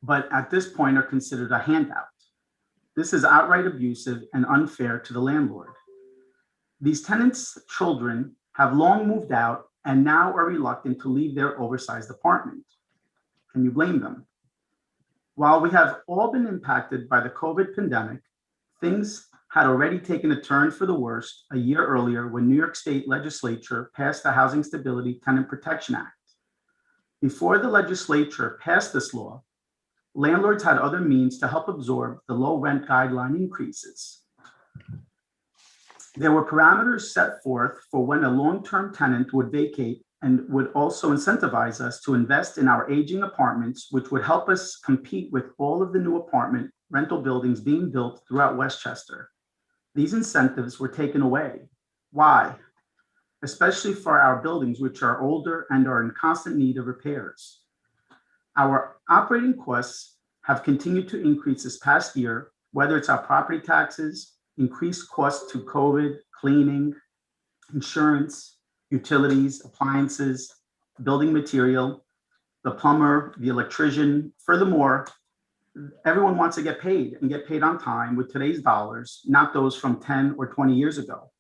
but at this point are considered a handout. This is outright abusive and unfair to the landlord. These tenants' children have long moved out and now are reluctant to leave their oversized apartment. Can you blame them? While we have all been impacted by the COVID pandemic, things had already taken a turn for the worst a year earlier when New York State legislature passed the Housing Stability Tenant Protection Act. Before the legislature passed this law, landlords had other means to help absorb the low rent guideline increases. There were parameters set forth for when a long-term tenant would vacate and would also incentivize us to invest in our aging apartments, which would help us compete with all of the new apartment rental buildings being built throughout Westchester. These incentives were taken away. Why? Especially for our buildings, which are older and are in constant need of repairs. Our operating costs have continued to increase this past year, whether it's our property taxes, increased costs to COVID, cleaning, insurance, utilities, appliances, building material, the plumber, the electrician. Furthermore, everyone wants to get paid and get paid on time with today's dollars, not those from 10 or 20 years ago.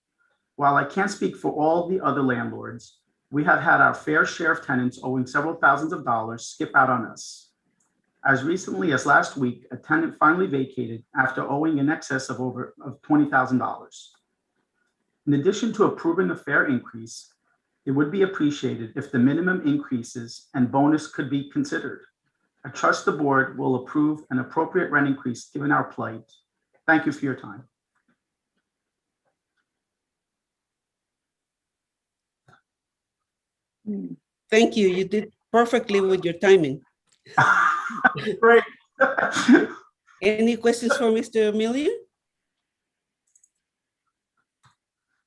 While I can't speak for all the other landlords, we have had our fair share of tenants owing several thousands of dollars skip out on us. As recently as last week, a tenant finally vacated after owing in excess of $20,000. In addition to approving a fair increase, it would be appreciated if the minimum increases and bonus could be considered. I trust the board will approve an appropriate rent increase given our plight. Thank you for your time. Thank you. You did perfectly with your timing. Great. Any questions for Mr. Emilio?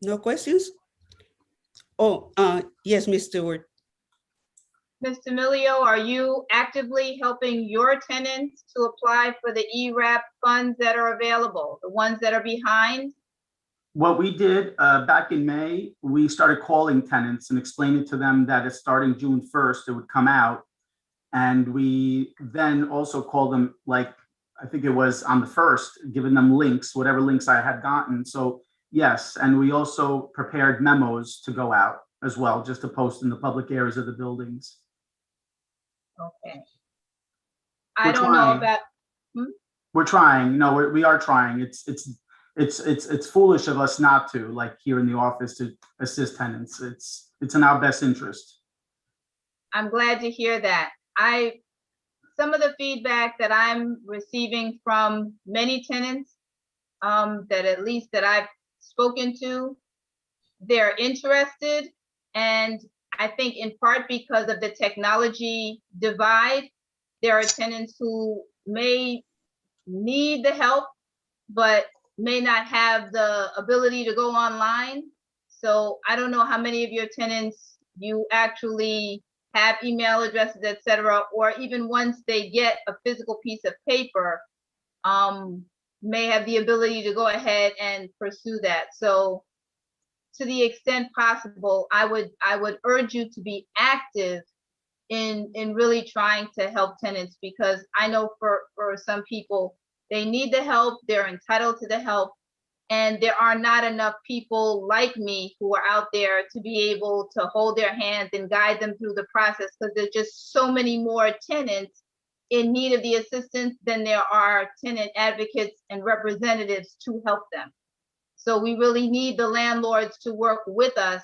No questions? Oh, yes, Ms. Stewart. Mr. Milio, are you actively helping your tenants to apply for the ERAP funds that are available, the ones that are behind? What we did back in May, we started calling tenants and explaining to them that it's starting June 1st, it would come out. And we then also called them, like, I think it was on the 1st, giving them links, whatever links I had gotten. So yes, and we also prepared memos to go out as well, just to post in the public areas of the buildings. Okay. I don't know about. We're trying. No, we are trying. It's foolish of us not to, like here in the office, to assist tenants. It's in our best interest. I'm glad to hear that. Some of the feedback that I'm receiving from many tenants, that at least that I've spoken to, they're interested, and I think in part because of the technology divide, there are tenants who may need the help, but may not have the ability to go online. So I don't know how many of your tenants you actually have email addresses, et cetera, or even once they get a physical piece of paper, may have the ability to go ahead and pursue that. So to the extent possible, I would urge you to be active in really trying to help tenants, because I know for some people, they need the help, they're entitled to the help, and there are not enough people like me who are out there to be able to hold their hands and guide them through the process, because there's just so many more tenants in need of the assistance than there are tenant advocates and representatives to help them. So we really need the landlords to work with us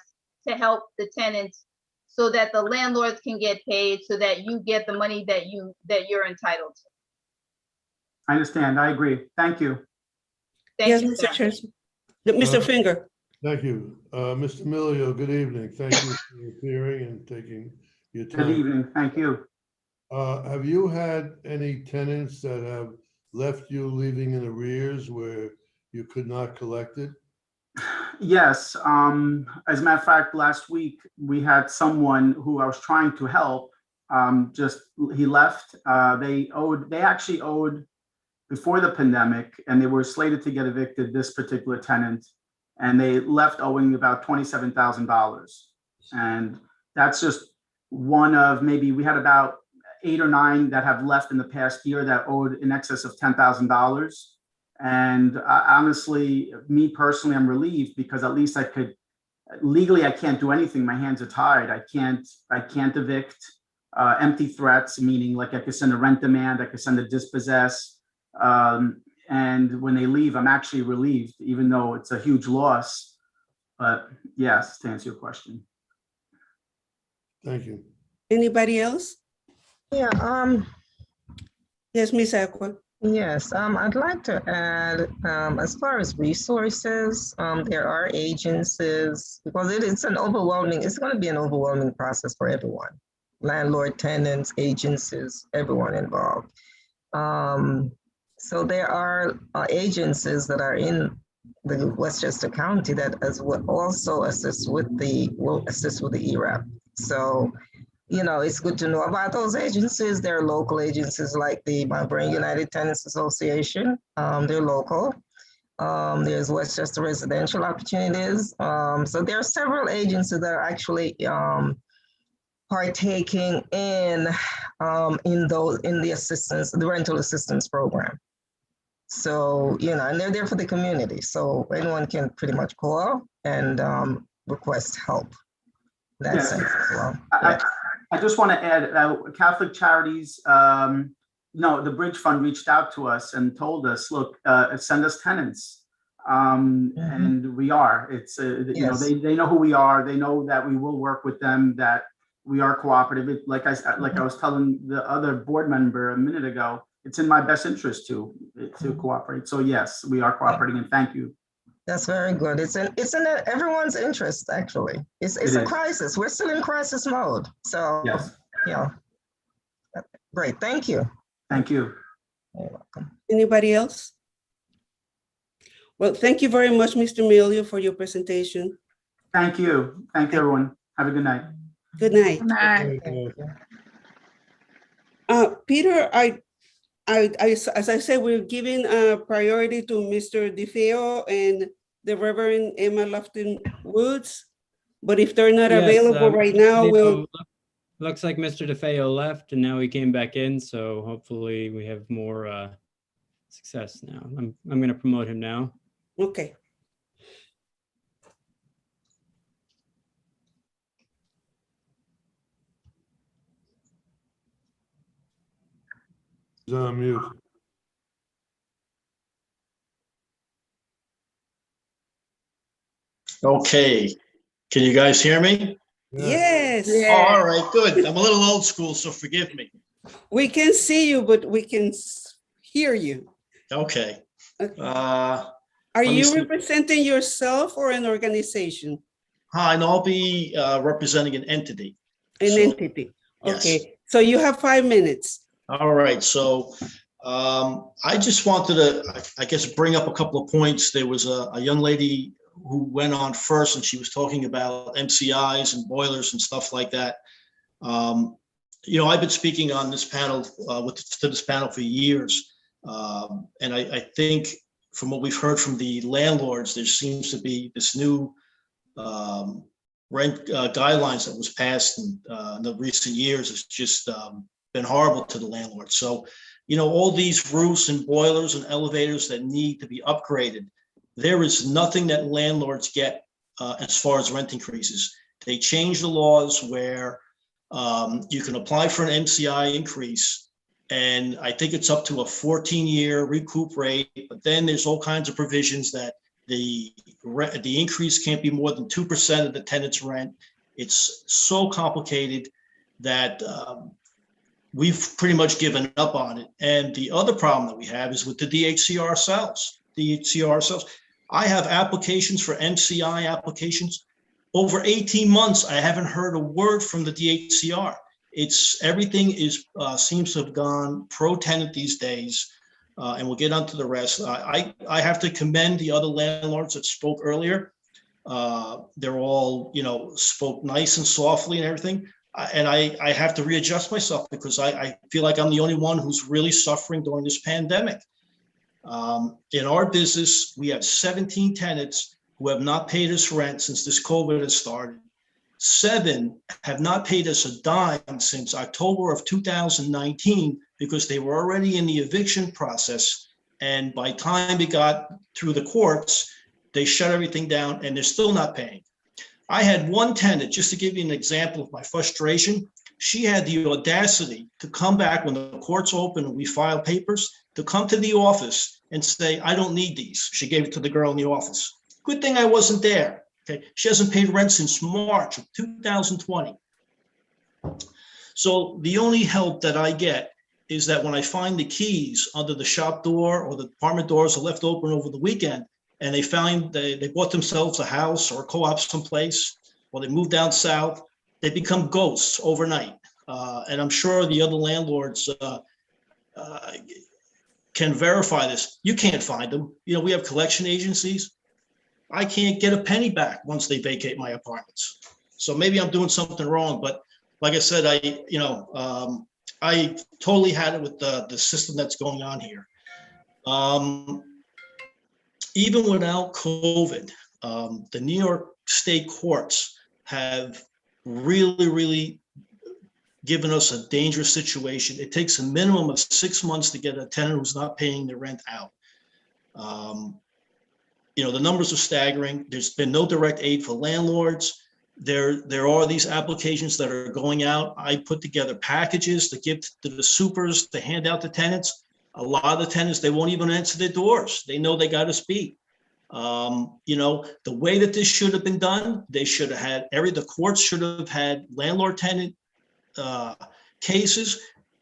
to help the tenants, so that the landlords can get paid, so that you get the money that you're entitled to. I understand. I agree. Thank you. Yes, Mr. Chair. Mr. Finger. Thank you. Mr. Milio, good evening. Thank you for appearing and taking your time. Good evening. Thank you. Have you had any tenants that have left you leaving in arrears where you could not collect it? Yes, as a matter of fact, last week we had someone who I was trying to help. He left. They actually owed before the pandemic, and they were slated to get evicted, this particular tenant, and they left owing about $27,000. And that's just one of, maybe we had about 8 or 9 that have left in the past year that owed in excess of $10,000. And honestly, me personally, I'm relieved because at least I could, legally, I can't do anything. My hands are tied. I can't evict. Empty threats, meaning like I could send a rent demand, I could send a dispossess. And when they leave, I'm actually relieved, even though it's a huge loss. But yes, to answer your question. Thank you. Anybody else? Yeah, Yes, Ms. Aqua. yes, I'd like to add, as far as resources, there are agencies, because it's going to be an overwhelming process for everyone. Landlord, tenants, agencies, everyone involved. So there are agencies that are in the Westchester County that also assist with the ERAP. So, it's good to know about those agencies. There are local agencies like the Mount Vernon United Tenants Association. They're local. There's Westchester Residential Opportunities. So there are several agencies that are actually partaking in the assistance, the rental assistance program. So, and they're there for the community. So anyone can pretty much call and request help. That's it as well. I just want to add, Catholic Charities, the Bridge Fund reached out to us and told us, look, send us tenants. And we are. It's, Yes. they know who we are. They know that we will work with them, that we are cooperative. Like I was telling the other board member a minute ago, it's in my best interest to cooperate. So yes, we are cooperating, and thank you. That's very good. It's in everyone's interest, actually. It's a crisis. We're still in crisis mode. So yes. Great. Thank you. Thank you. You're welcome. Anybody else? Well, thank you very much, Mr. Emilio, for your presentation. Thank you. Thank you, everyone. Have a good night. Good night. Good night. Thank you. Peter, as I said, we're giving priority to Mr. DeFeo and the Reverend Emma Lofton Woods. But if they're not available right now, we'll. Looks like Mr. DeFeo left and now he came back in. So hopefully we have more success now. I'm going to promote him now. Okay. He's on mute. Okay, can you guys hear me? Yes. Oh, all right, good. I'm a little old school, so forgive me. We can see you, but we can hear you. Okay. Okay. Are you representing yourself or an organization? Hi, and I'll be representing an entity. An entity. Okay, yes. So you have 5 minutes. All right, so I just wanted to, I guess, bring up a couple of points. There was a young lady who went on first, and she was talking about MCIs and boilers and stuff like that. I've been speaking on this panel to this panel for years, and I think from what we've heard from the landlords, there seems to be this new rent guidelines that was passed in the recent years. It's just been horrible to the landlords. So, all these roofs and boilers and elevators that need to be upgraded, there is nothing that landlords get as far as rent increases. They changed the laws where you can apply for an MCI increase, and I think it's up to a 14-year recoup rate, but then there's all kinds of provisions that the increase can't be more than 2% of the tenant's rent. It's so complicated that we've pretty much given up on it. And the other problem that we have is with the DHCR cells. I have applications for MCI applications. Over 18 months, I haven't heard a word from the DHCR. Everything seems to have gone pro-tenant these days, and we'll get onto the rest. I have to commend the other landlords that spoke earlier. They're all, spoke nice and softly and everything. And I have to readjust myself because I feel like I'm the only one who's really suffering during this pandemic. In our business, we have 17 tenants who have not paid us rent since this COVID has started. 7 have not paid us a dime since October of 2019 because they were already in the eviction process. And by the time it got through the courts, they shut everything down and they're still not paying. I had one tenant, just to give you an example of my frustration, she had the audacity to come back when the courts open and we file papers, to come to the office and say, I don't need these. She gave it to the girl in the office. Good thing I wasn't there. Okay, she hasn't paid rent since March of 2020. So the only help that I get is that when I find the keys under the shop door or the apartment doors are left open over the weekend, and they find they bought themselves a house or a co-op someplace, or they moved down south, they become ghosts overnight. And I'm sure the other landlords can verify this. You can't find them. We have collection agencies. I can't get a penny back once they vacate my apartments. So maybe I'm doing something wrong, but like I said, I totally had it with the system that's going on here. Even without COVID, the New York State courts have really given us a dangerous situation. It takes a minimum of 6 months to get a tenant who's not paying their rent out. The numbers are staggering. There's been no direct aid for landlords. There are these applications that are going out. I put together packages to give to the supers to hand out to tenants. A lot of the tenants, they won't even answer their doors. They know they got us beat. The way that this should have been done, they should have had the courts should have had landlord-tenant cases.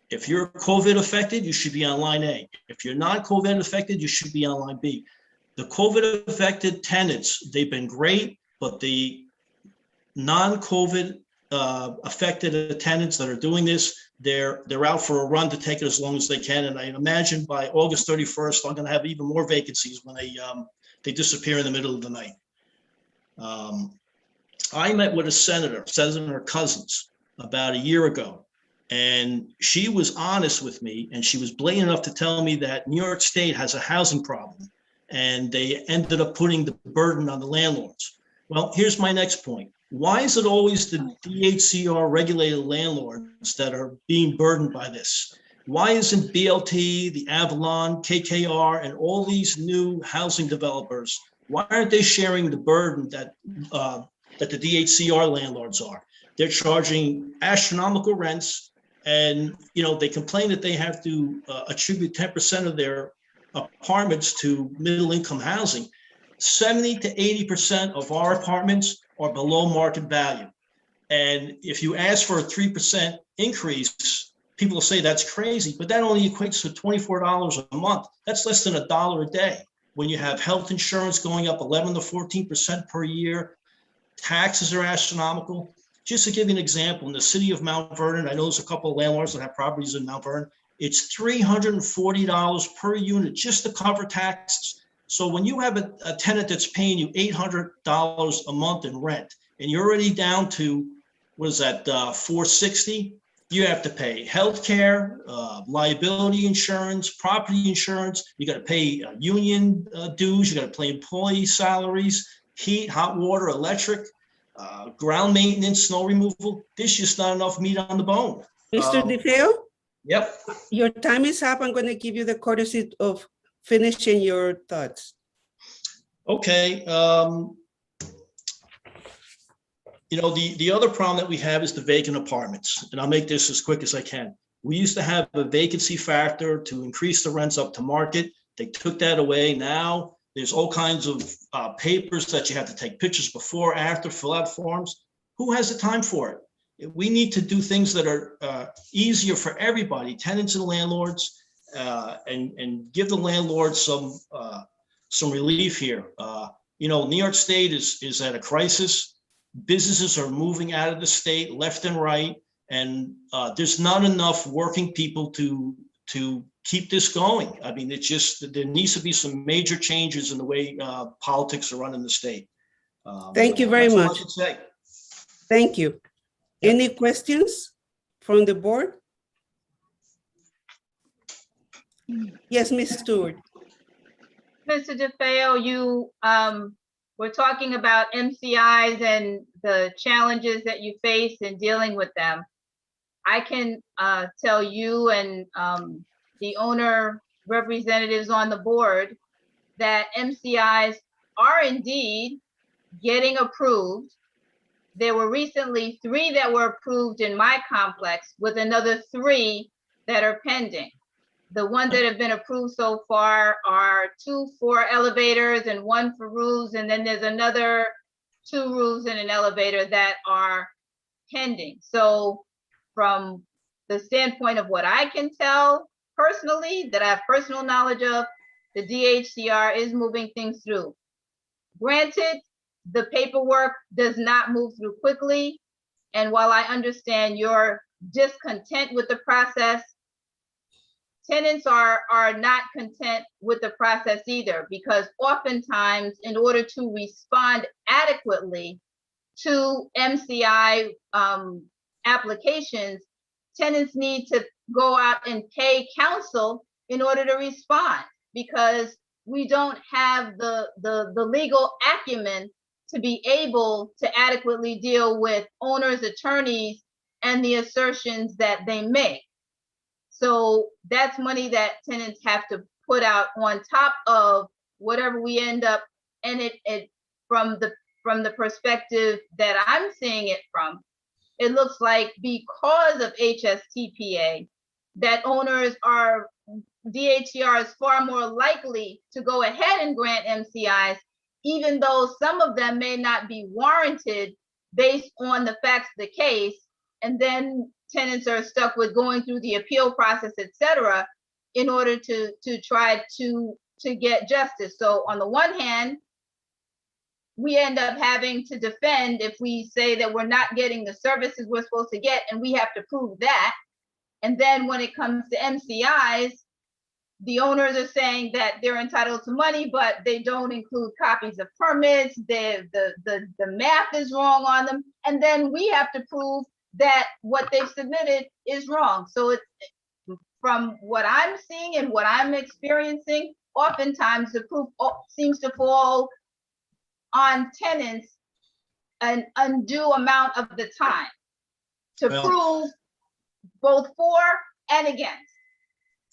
If you're COVID affected, you should be on line A. If you're not COVID affected, you should be on line B. The COVID affected tenants, they've been great, but the non-COVID affected tenants that are doing this, they're out for a run to take it as long as they can. And I imagine by August 31st, I'm going to have even more vacancies when they disappear in the middle of the night. I met with a Senator Cousins, about a year ago, and she was honest with me, and she was blatant enough to tell me that New York State has a housing problem, and they ended up putting the burden on the landlords. Well, here's my next point. Why is it always the DHCR regulated landlords that are being burdened by this? Why isn't BLT, the Avalon, KKR, and all these new housing developers, why aren't they sharing the burden that the DHCR landlords are? They're charging astronomical rents, and they complain that they have to attribute 10% of their apartments to middle-income housing. 70 to 80% of our apartments are below market value. And if you ask for a 3% increase, people will say that's crazy, but that only equates to $24 a month. That's less than $1 a day. When you have health insurance going up 11 to 14% per year, taxes are astronomical. Just to give you an example, in the city of Mount Vernon, I know there's a couple of landlords that have properties in Mount Vernon. It's $340 per unit just to cover taxes. So when you have a tenant that's paying you $800 a month in rent, and you're already down to, what is that, $460, you have to pay healthcare, liability insurance, property insurance. You got to pay union dues. You got to pay employee salaries, heat, hot water, electric, ground maintenance, snow removal. There's just not enough meat on the bone. Mr. DeFeo? Yep. Your time is up. I'm going to give you the courtesy of finishing your thoughts. Okay. The other problem that we have is the vacant apartments, and I'll make this as quick as I can. We used to have a vacancy factor to increase the rents up to market. They took that away. Now there's all kinds of papers that you have to take pictures before, after, fill out forms. Who has the time for it? We need to do things that are easier for everybody, tenants and landlords, and give the landlords some relief here. New York State is at a crisis. Businesses are moving out of the state left and right, and there's not enough working people to keep this going. I mean, there needs to be some major changes in the way politics are run in the state. Thank you very That's all I much. should say. Thank you. Yep. Any questions from the board? Yes, Ms. Stewart. Mr. DeFeo, you were talking about MCIs and the challenges that you face in dealing with them. I can tell you and the owner representatives on the board that MCIs are indeed getting approved. There were recently 3 that were approved in my complex with another 3 that are pending. The ones that have been approved so far are 2 for elevators and 1 for roofs. And then there's another 2 roofs and an elevator that are pending. So from the standpoint of what I can tell personally, that I have personal knowledge of, the DHCR is moving things through. Granted, the paperwork does not move through quickly. And while I understand your discontent with the process, tenants are not content with the process either, because oftentimes in order to respond adequately to MCI applications, tenants need to go out and pay counsel in order to respond, because we don't have the legal acumen to be able to adequately deal with owners, attorneys, and the assertions that they make. So that's money that tenants have to put out on top of whatever we end up, and it from the perspective that I'm seeing it from, it looks like because of HSTPA, that owners are, DHCR is far more likely to go ahead and grant MCIs, even though some of them may not be warranted based on the facts of the case. And then tenants are stuck with going through the appeal process, et cetera, in order to try to get justice. So on the one hand, we end up having to defend if we say that we're not getting the services we're supposed to get, and we have to prove that. And then when it comes to MCIs, the owners are saying that they're entitled to money, but they don't include copies of permits. The math is wrong on them. And then we have to prove that what they've submitted is wrong. So it's, from what I'm seeing and what I'm experiencing, oftentimes the proof seems to fall on tenants an undue amount of the time to prove both for and against.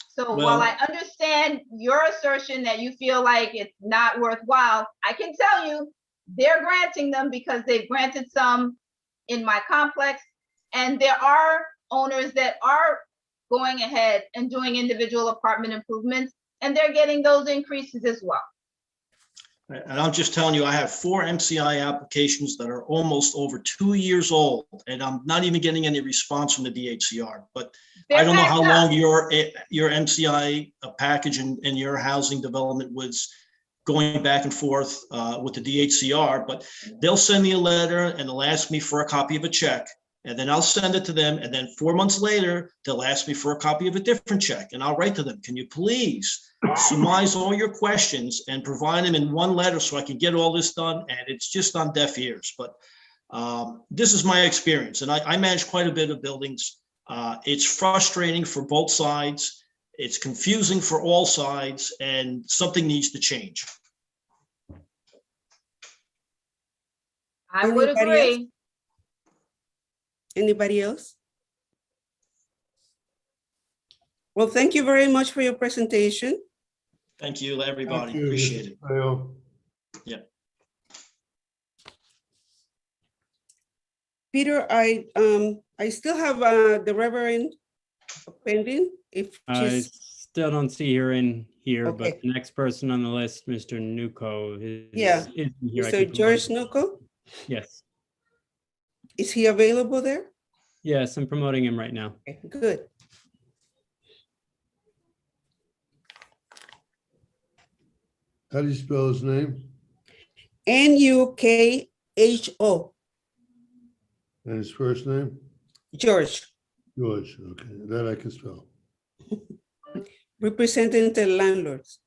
So while I understand your assertion that you feel like it's not worthwhile, I can tell you they're granting them because they've granted some in my complex, and there are owners that are going ahead and doing individual apartment improvements, and they're getting those increases as well. And I'm just telling you, I have 4 MCI applications that are almost over 2 years old, and I'm not even getting any response from the DHCR. But I don't know how long your MCI package and your housing development was going back and forth with the DHCR, but they'll send me a letter and they'll ask me for a copy of a check, and then I'll send it to them. And then 4 months later, they'll ask me for a copy of a different check, and I'll write to them, can you please surmise all your questions and provide them in one letter so I can get all this done? And it's just on deaf ears. But this is my experience, and I manage quite a bit of buildings. It's frustrating for both sides. It's confusing for all sides, and something needs to change. I would agree. Anybody else? Well, thank you very much for your presentation. Thank you, everybody. Thank you, Appreciate it. Mr. Yeah. Peter, I still have the Reverend pending. If I she's still don't see her in here, Okay. but the next person on the list, Mr. Nuko, is Yeah. is here. I Mr. can George promote- Nuko, Yes, is he available there? yes, I'm promoting him right now. Okay, good. How do you spell his name? Nukho, And his first name? George, George, okay, that I can spell. representing the landlords.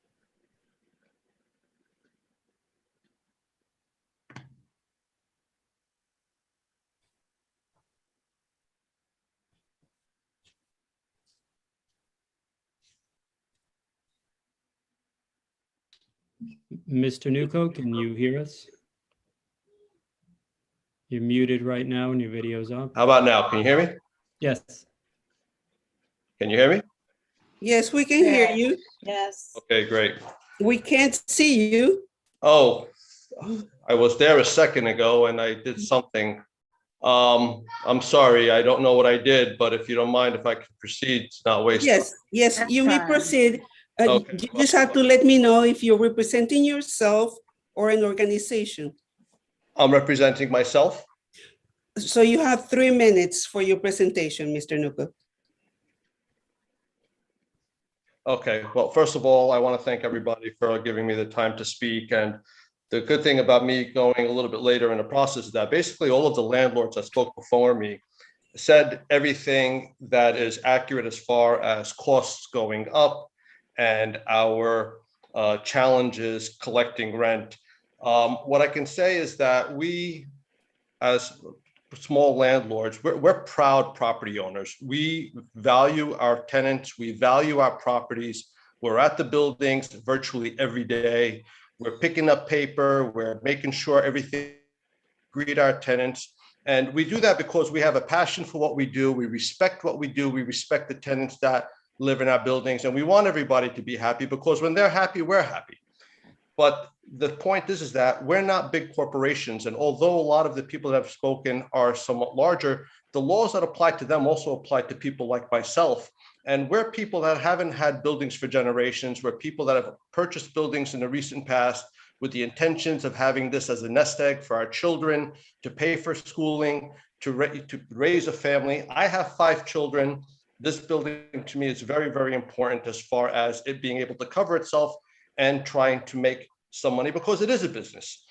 Mr. Nuko, can you hear us? You're muted right now and your video's up. How about now? Can you hear me? Yes. Can you hear me? Yes, we can hear you. Yes. Okay, great. We can't see you. Oh, I was there a second ago and I did something. I'm sorry, I don't know what I did, but if you don't mind, if I can proceed, to not waste. Yes, you may proceed. Okay. You just have to let me know if you're representing yourself or an organization. I'm representing myself. So you have 3 minutes for your presentation, Mr. Nuko. Okay, well, first of all, I want to thank everybody for giving me the time to speak. And the good thing about me going a little bit later in the process is that basically all of the landlords that spoke before me said everything that is accurate as far as costs going up and our challenges collecting rent. What I can say is that we, as small landlords, we're proud property owners. We value our tenants, we value our properties. We're at the buildings virtually every day. We're picking up paper, we're making sure everything, greet our tenants. And we do that because we have a passion for what we do. We respect what we do. We respect the tenants that live in our buildings. And we want everybody to be happy because when they're happy, we're happy. But the point is that we're not big corporations. And although a lot of the people that have spoken are somewhat larger, the laws that apply to them also apply to people like myself. And we're people that haven't had buildings for generations. We're people that have purchased buildings in the recent past with the intentions of having this as a nest egg for our children, to pay for schooling, to raise a family. I have 5 children. This building to me is very, very important as far as it being able to cover itself and trying to make some money because it is a business.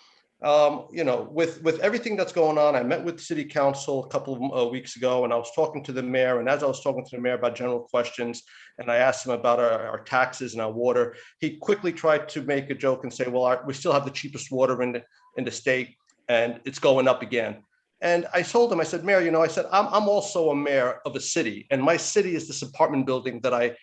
You know, with everything that's going on, I met with City Council a couple of weeks ago and I was talking to the mayor. And as I was talking to the mayor about general questions, and I asked him about our taxes and our water, he quickly tried to make a joke and say, well, we still have the cheapest water in the state and it's going up again. And I told him, I said, Mayor, you know, I said, I'm also a mayor of a city and my city is this apartment building that I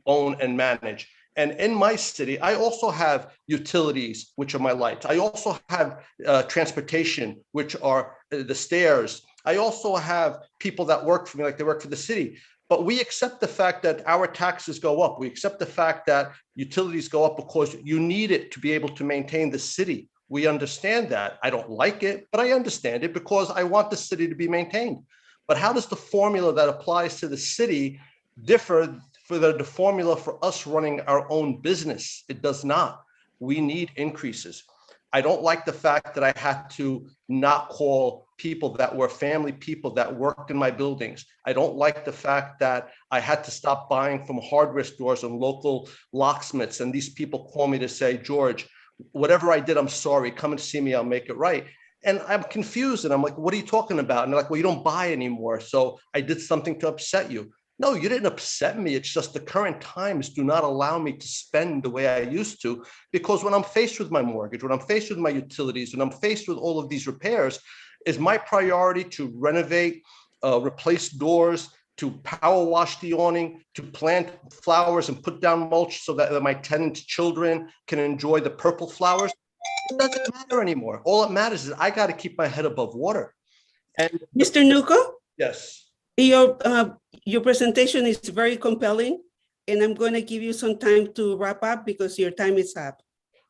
own and manage. And in my city, I also have utilities, which are my lights. I also have transportation, which are the stairs. I also have people that work for me, like they work for the city. But we accept the fact that our taxes go up. We accept the fact that utilities go up because you need it to be able to maintain the city. We understand that. I don't like it, but I understand it because I want the city to be maintained. But how does the formula that applies to the city differ for the formula for us running our own business? It does not. We need increases. I don't like the fact that I had to not call people that were family people that worked in my buildings. I don't like the fact that I had to stop buying from hardware stores and local locksmiths. And these people call me to say, George, whatever I did, I'm sorry. Come and see me. I'll make it right. And I'm confused. And I'm like, what are you talking about? And they're like, well, you don't buy anymore. So I did something to upset you. No, you didn't upset me. It's just the current times do not allow me to spend the way I used to, because when I'm faced with my mortgage, when I'm faced with my utilities, when I'm faced with all of these repairs, is my priority to renovate, replace doors, to power wash the awning, to plant flowers and put down mulch so that my tenants' children can enjoy the purple flowers? It doesn't matter anymore. All that matters is I got to keep my head above water. And Mr. Nuko? Yes. Your presentation is very compelling, and I'm going to give you some time to wrap up because your time is up.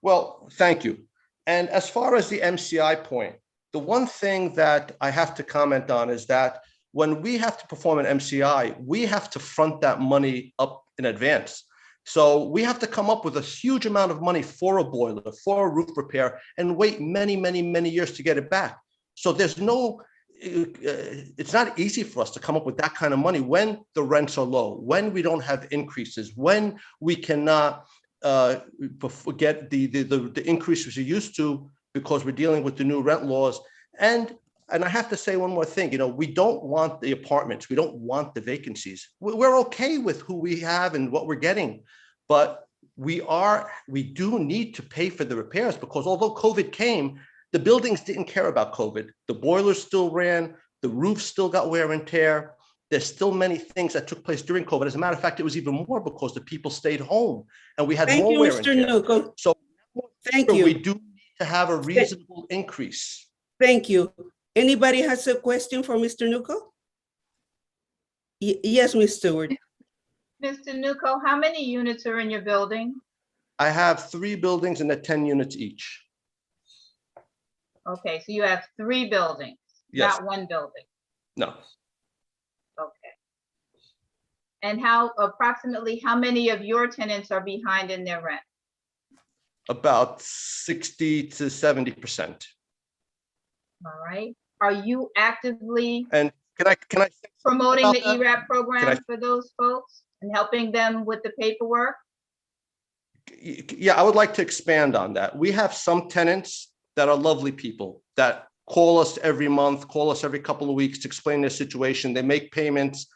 Well, thank you. And as far as the MCI point, the one thing that I have to comment on is that when we have to perform an MCI, we have to front that money up in advance. So we have to come up with a huge amount of money for a boiler, for a roof repair, and wait many, many, many years to get it back. So there's no, it's not easy for us to come up with that kind of money when the rents are low, when we don't have increases, when we cannot get the increases we used to because we're dealing with the new rent laws. And I have to say one more thing, you know, we don't want the apartments. We don't want the vacancies. We're okay with who we have and what we're getting, but we do need to pay for the repairs because although COVID came, the buildings didn't care about COVID. The boilers still ran, the roof still got wear and tear. There's still many things that took place during COVID. As a matter of fact, it was even more because the people stayed home and we had more wear and tear. So Thank We you. do need to have a reasonable increase. Thank you. Anybody has a question for Mr. Nuko? Yes, Ms. Stewart. Mr. Nuko, how many units are in your building? I have 3 buildings and they're 10 units each. Okay, so you have 3 buildings, Yes. not 1 building. No. Okay. And approximately how many of your tenants are behind in their rent? About 60 to 70%. All right. Are you actively And can I say promoting the about that? ERAP program for those folks and helping them with the paperwork? Yeah, I would like to expand on that. We have some tenants that are lovely people that call us every month, call us every couple of weeks to explain their situation. They make payments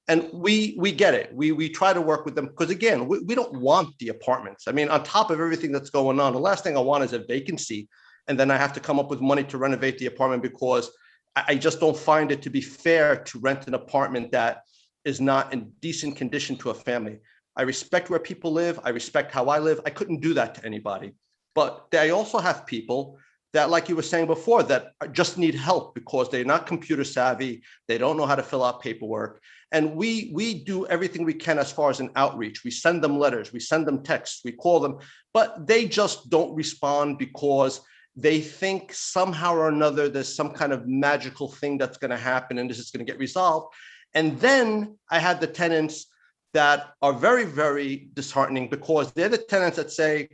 and we get it. We try to work with them because again, we don't want the apartments. I mean, on top of everything that's going on, the last thing I want is a vacancy. And then I have to come up with money to renovate the apartment because I just don't find it to be fair to rent an apartment that is not in decent condition to a family. I respect where people live. I respect how I live. I couldn't do that to anybody. But I also have people that, like you were saying before, that just need help because they're not computer savvy. They don't know how to fill out paperwork. And we do everything we can as far as an outreach. We send them letters, we send them texts, we call them, but they just don't respond because they think somehow or another there's some kind of magical thing that's going to happen and this is going to get resolved. And then I had the tenants that are very, very disheartening because they're the tenants that say,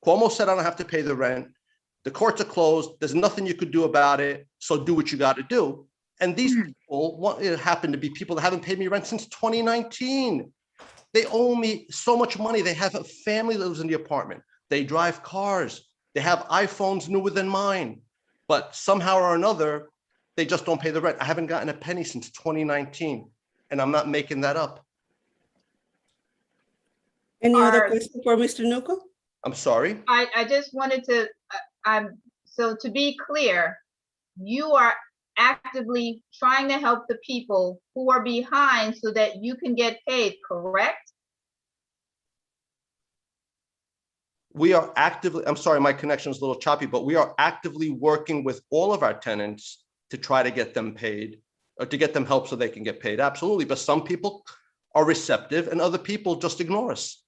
Cuomo said I don't have to pay the rent. The courts are closed. There's nothing you could do about it. So do what you got to do. And these people happen to be people that haven't paid me rent since 2019. They owe me so much money. They have a family that lives in the apartment. They drive cars. They have iPhones newer than mine. But somehow or another, they just don't pay the rent. I haven't gotten a penny since 2019. And I'm not making that up. Any other question for Mr. Nuko? I'm sorry. I just wanted to, so to be clear, you are actively trying to help the people who are behind so that you can get paid, correct? We are actively, I'm sorry, my connection is a little choppy, but we are actively working with all of our tenants to try to get them paid or to get them help so they can get paid. Absolutely. But some people are receptive and other people just ignore us.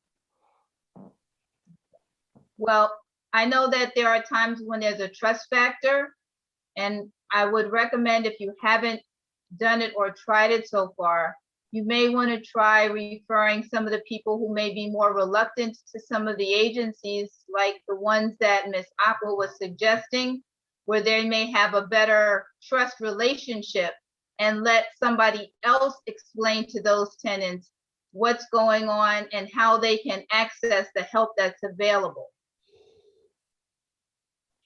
Well, I know that there are times when there's a trust factor, and I would recommend if you haven't done it or tried it so far, you may want to try referring some of the people who may be more reluctant to some of the agencies, like the ones that Ms. Aqua was suggesting, where they may have a better trust relationship, and let somebody else explain to those tenants what's going on and how they can access the help that's available.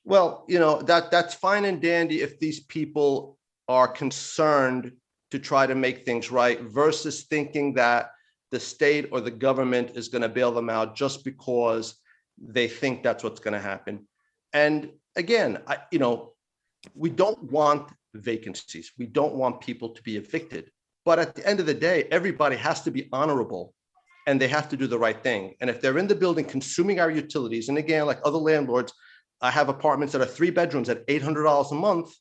Well, you know, that's fine and dandy if these people are concerned to try to make things right versus thinking that the state or the government is going to bail them out just because they think that's what's going to happen. And again, we don't want vacancies. We don't want people to be evicted. But at the end of the day, everybody has to be honorable and they have to do the right thing. And if they're in the building consuming our utilities, and again, like other landlords, I have apartments that are 3 bedrooms at $800 a month,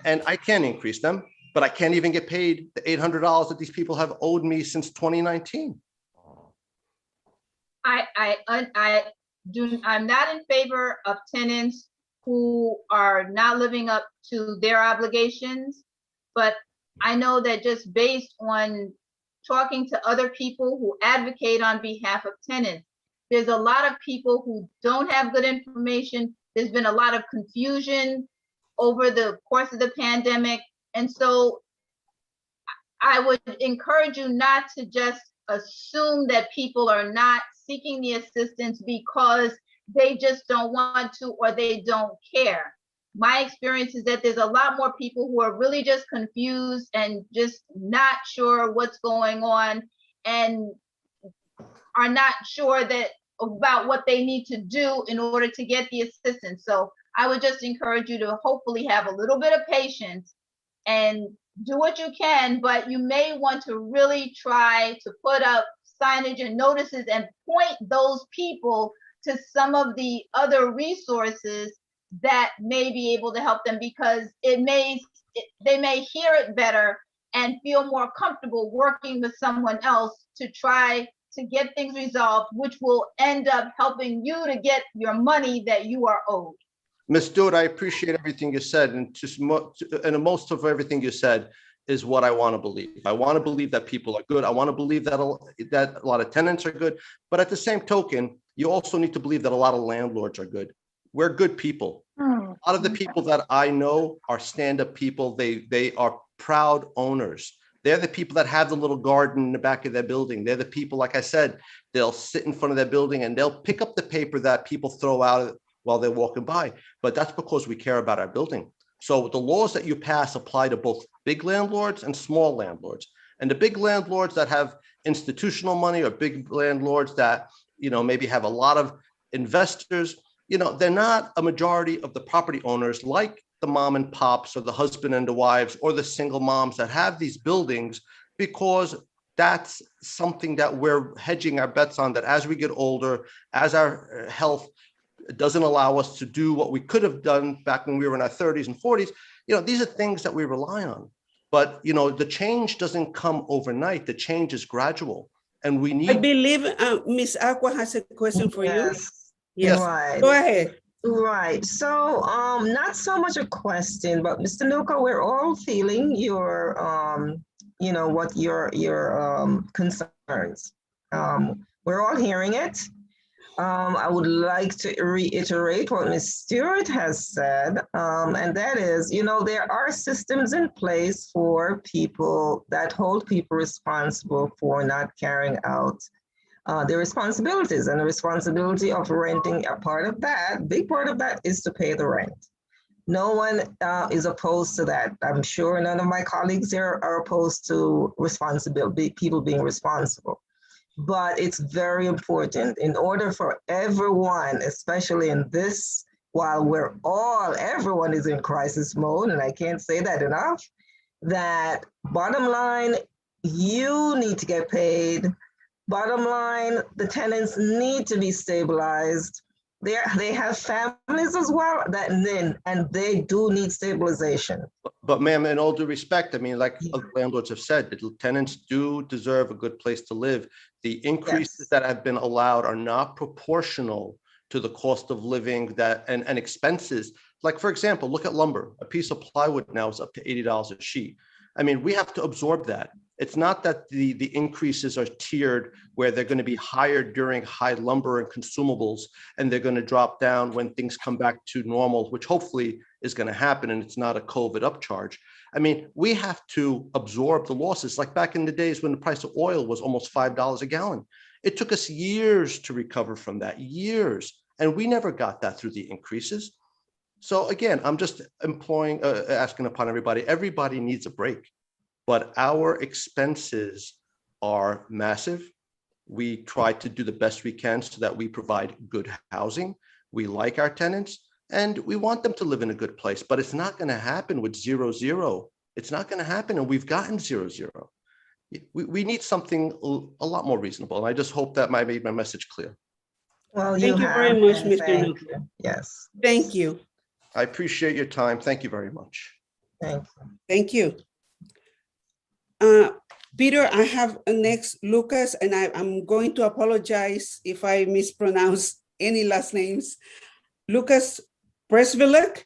and I can't increase them, but I can't even get paid the $800 that these people have owed me since 2019. I'm not in favor of tenants who are not living up to their obligations, but I know that just based on talking to other people who advocate on behalf of tenants, there's a lot of people who don't have good information. There's been a lot of confusion over the course of the pandemic. And so I would encourage you not to just assume that people are not seeking the assistance because they just don't want to or they don't care. My experience is that there's a lot more people who are really just confused and just not sure what's going on and are not sure that about what they need to do in order to get the assistance. So I would just encourage you to hopefully have a little bit of patience and do what you can, but you may want to really try to put up signage and notices and point those people to some of the other resources that may be able to help them, because they may hear it better and feel more comfortable working with someone else to try to get things resolved, which will end up helping you to get your money that you are owed. Ms. Stewart, I appreciate everything you said, and most of everything you said is what I want to believe. I want to believe that people are good. I want to believe that a lot of tenants are good. But at the same token, you also need to believe that a lot of landlords are good. We're good people. A lot of the people that I know are stand-up people. They are proud owners. They're the people that have the little garden in the back of their building. They're the people, like I said, they'll sit in front of their building and they'll pick up the paper that people throw out while they're walking by. But that's because we care about our building. So the laws that you pass apply to both big landlords and small landlords. And the big landlords that have institutional money, or big landlords that, maybe have a lot of investors, they're not a majority of the property owners like the mom and pops or the husband and the wives or the single moms that have these buildings, because that's something that we're hedging our bets on, that as we get older, as our health doesn't allow us to do what we could have done back when we were in our 30s and 40s, these are things that we rely on. But, the change doesn't come overnight. The change is gradual. And we need— I believe Ms. Aqua has a question for you. Yes. Right. Go ahead. Right. So, not so much a question, but Mr. Nuka, we're all feeling your, what your concerns. We're all hearing it. I would like to reiterate what Ms. Stewart has said, and that is, there are systems in place for people that hold people responsible for not carrying out their responsibilities, and the responsibility of renting, a part of that, big part of that, is to pay the rent. No one is opposed to that. I'm sure none of my colleagues here are opposed to people being responsible. But it's very important in order for everyone, especially in this, while everyone is in crisis mode, and I can't say that enough, that bottom line, you need to get paid. Bottom line, the tenants need to be stabilized. They have families as well, and they do need stabilization. But ma'am, in all due respect, like other landlords have said, the tenants do deserve a good place to live. The increases that have been allowed are not proportional to the cost of living and expenses. Like, for example, look at lumber. A piece of plywood now is up to $80 a sheet. We have to absorb that. It's not that the increases are tiered where they're going to be higher during high lumber and consumables, and they're going to drop down when things come back to normal, which hopefully is going to happen, and it's not a COVID upcharge. We have to absorb the losses. Like back in the days when the price of oil was almost $5 a gallon. It took us years to recover from that, years. And we never got that through the increases. So again, I'm just asking upon everybody. Everybody needs a break. But our expenses are massive. We try to do the best we can so that we provide good housing. We like our tenants and we want them to live in a good place, but it's not going to happen with 0-0. It's not going to happen. And we've gotten 0-0. We need something a lot more reasonable. And I just hope that I made my message clear. Well, thank you very much, Mr. Nuka. Yes. Thank you. I appreciate your time. Thank you very much. Thank you. Peter, I have next Lucas, and I'm going to apologize if I mispronounce any last names. Lucas Presvilek?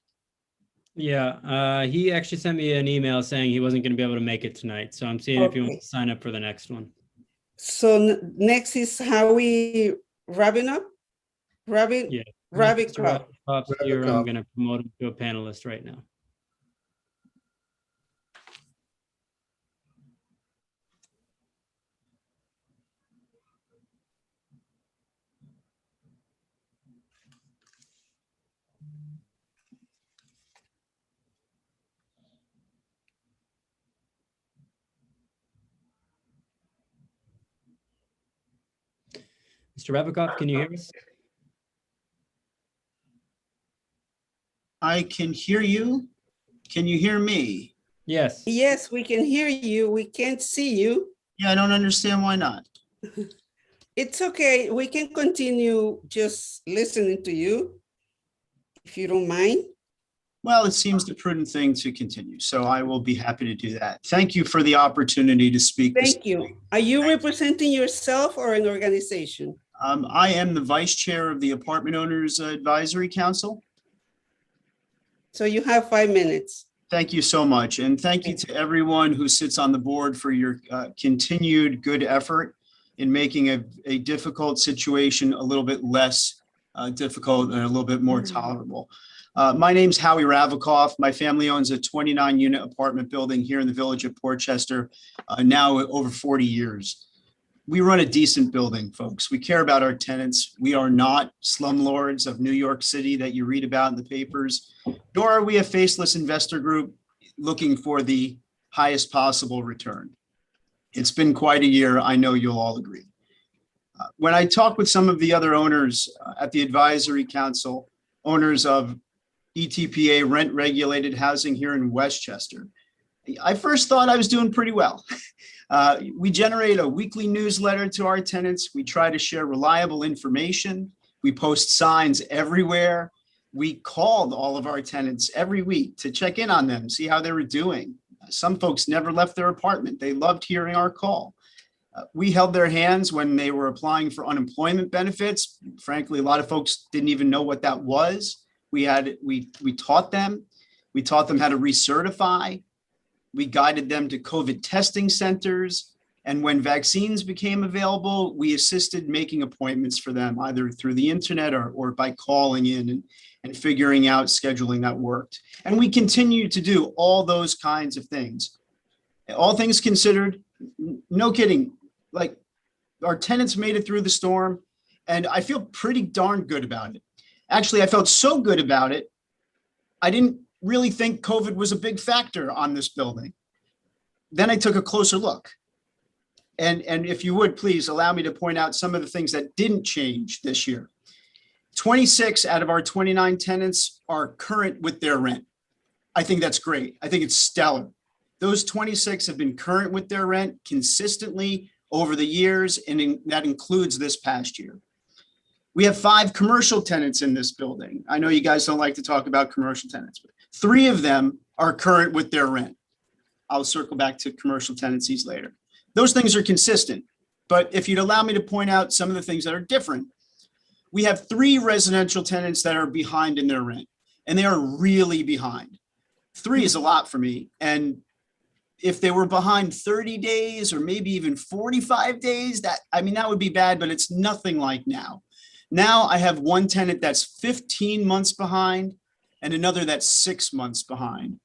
Yeah, he actually sent me an email saying he wasn't going to be able to make it tonight. So I'm seeing if you want to sign up for the next one. So next is Howie Rabinup? Yeah. Ravikop. Here, I'm going to promote him to a panelist right now. Mr. Ravikov, can you hear us? I can hear you. Can you hear me? Yes. Yes, we can hear you. We can't see you. Yeah, I don't understand why not. It's okay. We can continue just listening to you, if you don't mind. Well, it seems the prudent thing to continue, so I will be happy to do that. Thank you for the opportunity to speak. Thank you. Are you representing yourself or an organization? I am the vice chair of the Apartment Owners Advisory Council. So you have 5 minutes. Thank you so much. And thank you to everyone who sits on the board for your continued good effort in making a difficult situation a little bit less difficult and a little bit more tolerable. My name's Howie Ravikoff. My family owns a 29-unit apartment building here in the village of Portchester, now over 40 years. We run a decent building, folks. We care about our tenants. We are not slumlords of New York City that you read about in the papers, nor are we a faceless investor group looking for the highest possible return. It's been quite a year. I know you'll all agree. When I talk with some of the other owners at the advisory council, owners of ETPA rent regulated housing here in Westchester, I first thought I was doing pretty well. We generate a weekly newsletter to our tenants. We try to share reliable information. We post signs everywhere. We called all of our tenants every week to check in on them, see how they were doing. Some folks never left their apartment. They loved hearing our call. We held their hands when they were applying for unemployment benefits. Frankly, a lot of folks didn't even know what that was. We taught them. We taught them how to recertify. We guided them to COVID testing centers. And when vaccines became available, we assisted making appointments for them, either through the internet or by calling in and figuring out scheduling that worked. And we continue to do all those kinds of things. All things considered, no kidding, like our tenants made it through the storm, and I feel pretty darn good about it. Actually, I felt so good about it, I didn't really think COVID was a big factor on this building. Then I took a closer look. And if you would, please allow me to point out some of the things that didn't change this year. 26 out of our 29 tenants are current with their rent. I think that's great. I think it's stellar. Those 26 have been current with their rent consistently over the years, and that includes this past year. We have 5 commercial tenants in this building. I know you guys don't like to talk about commercial tenants, but 3 of them are current with their rent. I'll circle back to commercial tenancies later. Those things are consistent, but if you'd allow me to point out some of the things that are different, we have 3 residential tenants that are behind in their rent, and they are really behind. 3 is a lot for me, and if they were behind 30 days or maybe even 45 days, that would be bad, but it's nothing like now. Now I have one tenant that's 15 months behind and another that's 6 months behind.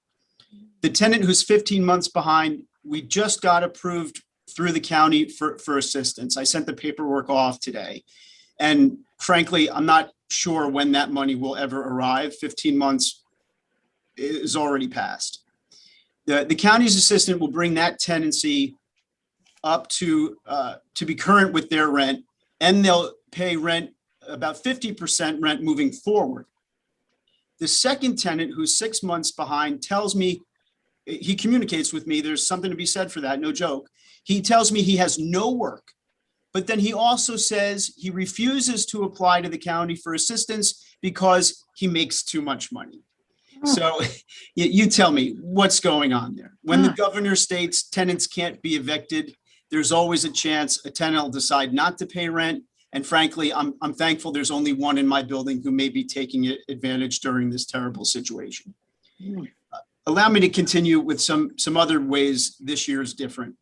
The tenant who's 15 months behind, we just got approved through the county for assistance. I sent the paperwork off today. And frankly, I'm not sure when that money will ever arrive. 15 months is already passed. The county's assistant will bring that tenancy up to be current with their rent, and they'll pay rent, about 50% rent moving forward. The second tenant, who's 6 months behind, tells me, he communicates with me, there's something to be said for that, no joke. He tells me he has no work, but then he also says he refuses to apply to the county for assistance because he makes too much money. So you tell me what's going on there. When the governor states tenants can't be evicted, there's always a chance a tenant will decide not to pay rent. And frankly, I'm thankful there's only one in my building who may be taking advantage during this terrible situation. Allow me to continue with some other ways this year is different.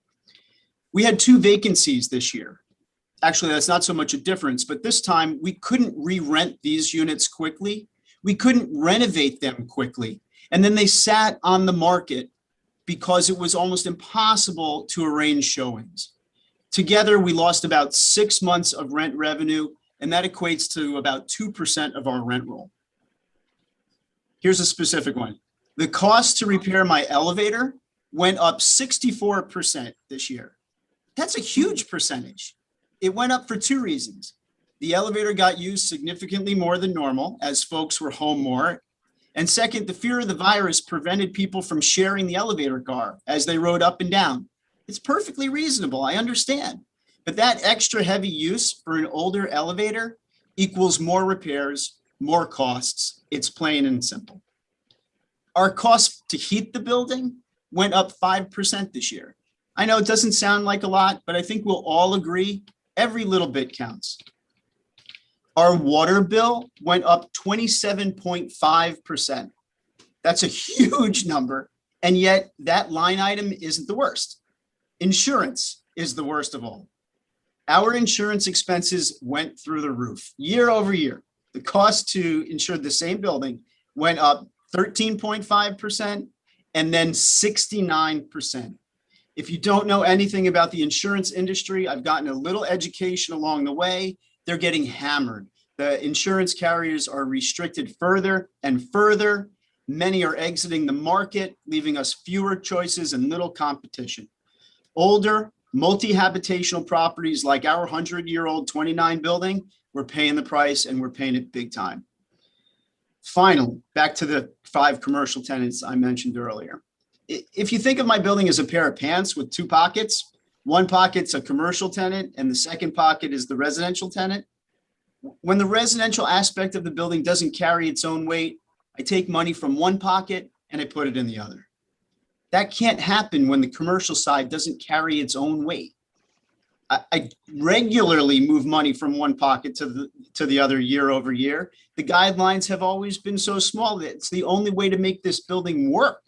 We had 2 vacancies this year. Actually, that's not so much a difference, but this time we couldn't re-rent these units quickly. We couldn't renovate them quickly. And then they sat on the market because it was almost impossible to arrange showings. Together, we lost about 6 months of rent revenue, and that equates to about 2% of our rent roll. Here's a specific one. The cost to repair my elevator went up 64% this year. That's a huge percentage. It went up for 2 reasons. The elevator got used significantly more than normal as folks were home more. And second, the fear of the virus prevented people from sharing the elevator car as they rode up and down. It's perfectly reasonable, I understand. But that extra heavy use for an older elevator equals more repairs, more costs. It's plain and simple. Our cost to heat the building went up 5% this year. I know it doesn't sound like a lot, but I think we'll all agree every little bit counts. Our water bill went up 27.5%. That's a huge number. And yet that line item isn't the worst. Insurance is the worst of all. Our insurance expenses went through the roof year over year. The cost to insure the same building went up 13.5% and then 69%. If you don't know anything about the insurance industry, I've gotten a little education along the way. They're getting hammered. The insurance carriers are restricted further and further. Many are exiting the market, leaving us fewer choices and little competition. Older, multi-habitational properties like our 100-year-old 29 building, we're paying the price and we're paying it big time. Finally, back to the 5 commercial tenants I mentioned earlier. If you think of my building as a pair of pants with 2 pockets, one pocket's a commercial tenant and the second pocket is the residential tenant. When the residential aspect of the building doesn't carry its own weight, I take money from one pocket and I put it in the other. That can't happen when the commercial side doesn't carry its own weight. I regularly move money from one pocket to the other year over year. The guidelines have always been so small that it's the only way to make this building work.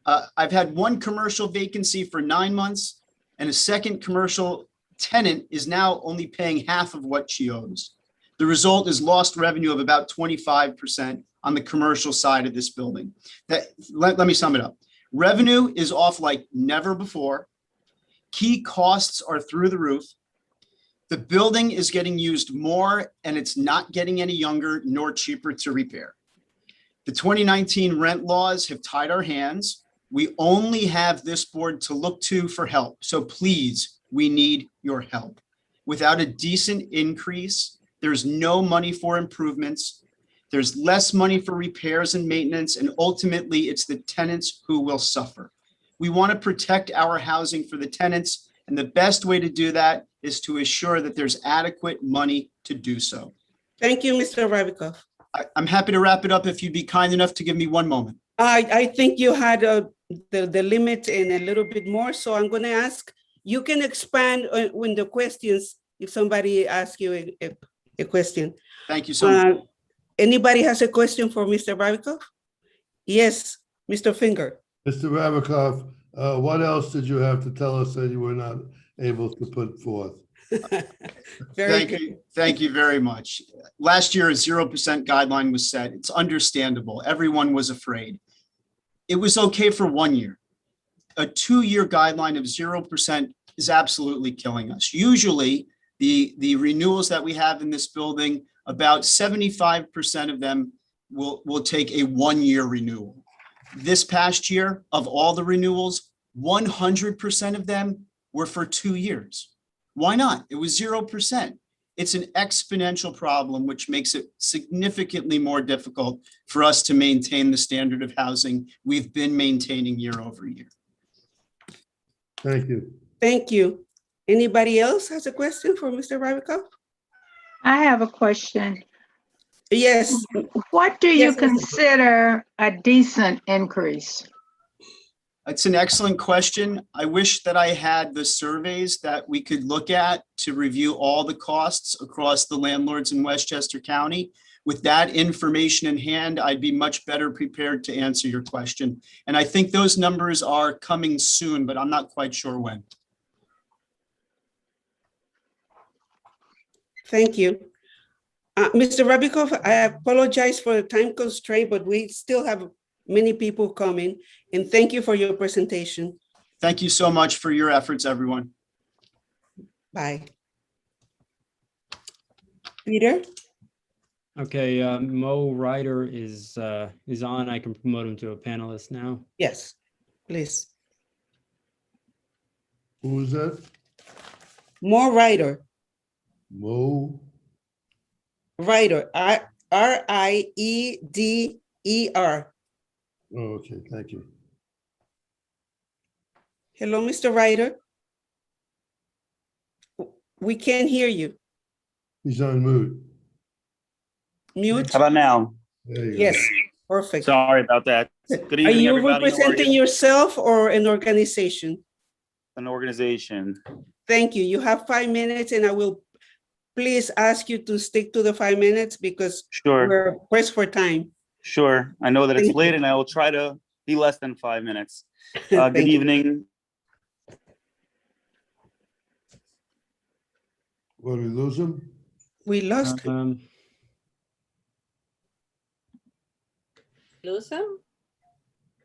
I've had one commercial vacancy for 9 months and a second commercial tenant is now only paying half of what she owes. The result is lost revenue of about 25% on the commercial side of this building. Let me sum it up. Revenue is off like never before. Key costs are through the roof. The building is getting used more and it's not getting any younger nor cheaper to repair. The 2019 rent laws have tied our hands. We only have this board to look to for help. So please, we need your help. Without a decent increase, there's no money for improvements. There's less money for repairs and maintenance, and ultimately it's the tenants who will suffer. We want to protect our housing for the tenants, and the best way to do that is to assure that there's adequate money to do so. Thank you, Mr. Rabikoff. I'm happy to wrap it up if you'd be kind enough to give me one moment. I think you had the limit and a little bit more, so I'm going to ask, you can expand on the questions if somebody asks you a question. Thank you so much. Anybody has a question for Mr. Rabikoff? Yes, Mr. Finger. Mr. Rabikoff, what else did you have to tell us that you were not able to put forth? Thank you very much. Last year, a 0% guideline was set. It's understandable. Everyone was afraid. It was okay for 1 year. A 2-year guideline of 0% is absolutely killing us. Usually, the renewals that we have in this building, about 75% of them will take a 1-year renewal. This past year, of all the renewals, 100% of them were for 2 years. Why not? It was 0%. It's an exponential problem, which makes it significantly more difficult for us to maintain the standard of housing we've been maintaining year over year. Thank you. Thank you. Anybody else has a question for Mr. Rabikoff? I have a question. Yes. What do you consider a decent increase? It's an excellent question. I wish that I had the surveys that we could look at to review all the costs across the landlords in Westchester County. With that information in hand, I'd be much better prepared to answer your question. And I think those numbers are coming soon, but I'm not quite sure when. Thank you. Mr. Rabikoff, I apologize for the time constraint, but we still have many people coming, and thank you for your presentation. Thank you so much for your efforts, everyone. Bye. Peter? Okay, Mo Ryder is on. I can promote him to a panelist now. Yes, please. Who is that? Mo Ryder. Mo Ryder, R-I-E-D-E-R. Oh, okay, thank you. Hello, Mr. Ryder. We can't hear you. He's on mute. Mute? How about now? There you go. Yes, perfect. Sorry about that. Good Are evening, you everybody. How are representing you? yourself or an organization? An organization. Thank you. You have 5 minutes, and I will please ask you to stick to the 5 minutes because Sure. we're pressed for time. Sure. I know that it's Thank late you. and I will try to be less than 5 minutes. Thank Good you. evening. What, did we lose him? We lost him. Lose him?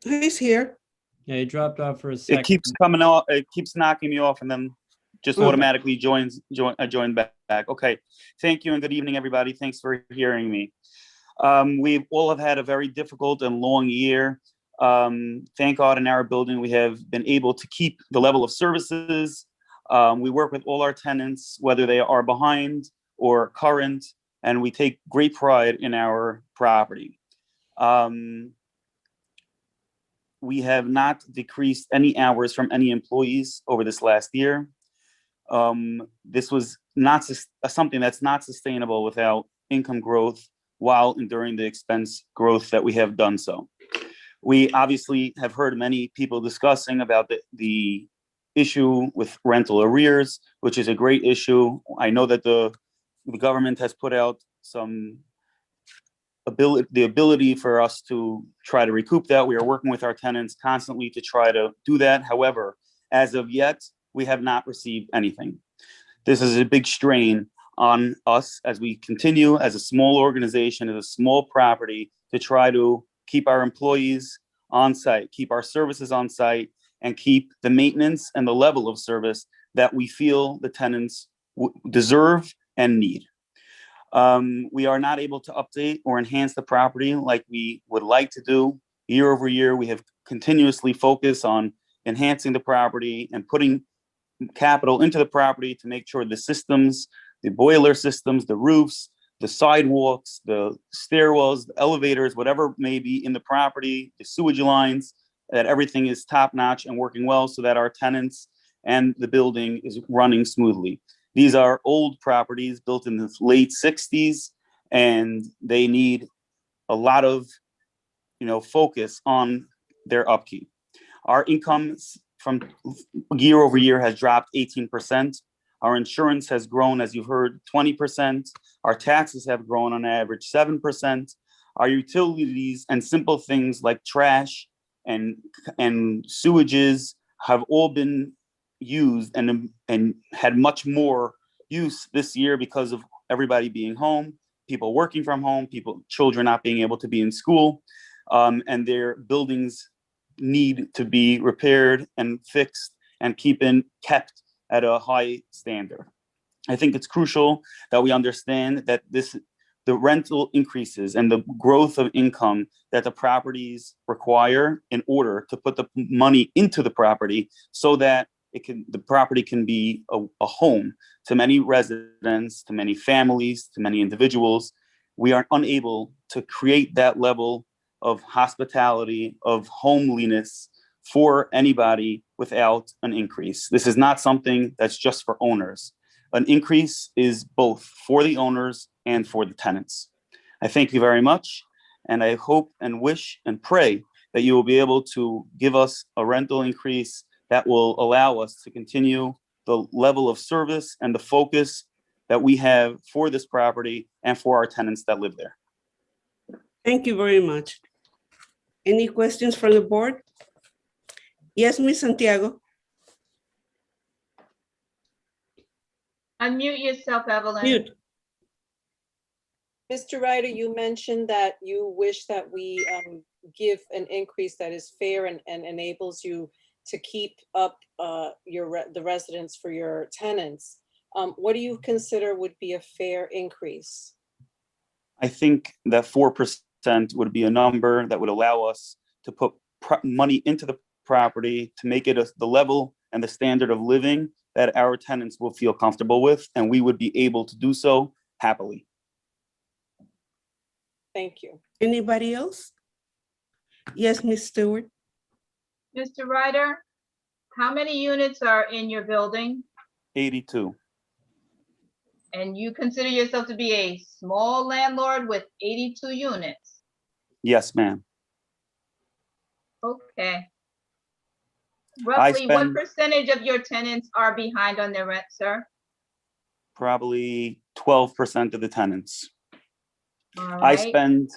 He's here. Yeah, he dropped off for a second. It keeps coming off. It keeps knocking me off and then just Okay. automatically join back. Okay. Thank you and good evening, everybody. Thanks for hearing me. We all have had a very difficult and long year. Thank God in our building, we have been able to keep the level of services. We work with all our tenants, whether they are behind or current, and we take great pride in our property. We have not decreased any hours from any employees over this last year. This was not something that's not sustainable without income growth while enduring the expense growth that we have done so. We obviously have heard many people discussing about the issue with rental arrears, which is a great issue. I know that the government has put out the ability for us to try to recoup that. We are working with our tenants constantly to try to do that. However, as of yet, we have not received anything. This is a big strain on us as we continue as a small organization, as a small property, to try to keep our employees on site, keep our services on site, and keep the maintenance and the level of service that we feel the tenants deserve and need. We are not able to update or enhance the property like we would like to do. Year over year, we have continuously focused on enhancing the property and putting capital into the property to make sure the systems, the boiler systems, the roofs, the sidewalks, the stairwells, the elevators, whatever may be in the property, the sewage lines, that everything is top notch and working well so that our tenants and the building is running smoothly. These are old properties built in the late 60s, and they need a lot of, focus on their upkeep. Our income from year over year has dropped 18%. Our insurance has grown, as you've heard, 20%. Our taxes have grown on average 7%. Our utilities and simple things like trash and sewages have all been used and had much more use this year because of everybody being home, people working from home, children not being able to be in school, and their buildings need to be repaired and fixed and kept at a high standard. I think it's crucial that we understand that the rental increases and the growth of income that the properties require in order to put the money into the property so that the property can be a home to many residents, to many families, to many individuals. We are unable to create that level of hospitality, of homeliness for anybody without an increase. This is not something that's just for owners. An increase is both for the owners and for the tenants. I thank you very much, and I hope and wish and pray that you will be able to give us a rental increase that will allow us to continue the level of service and the focus that we have for this property and for our tenants that live there. Thank you very much. Any questions from the board? Yes, Ms. Santiago. Unmute yourself, Evelyn. Mute. Mr. Ryder, you mentioned that you wish that we give an increase that is fair and enables you to keep up the residents for your tenants. What do you consider would be a fair increase? I think that 4% would be a number that would allow us to put money into the property to make it the level and the standard of living that our tenants will feel comfortable with, and we would be able to do so happily. Thank you. Anybody else? Yes, Ms. Stewart. Mr. Ryder, how many units are in your building? 82. And you consider yourself to be a small landlord with 82 units? Yes, ma'am. Okay. Roughly what spend- percentage of your tenants are behind on their rent, sir? Probably 12% of the tenants. All I right. spend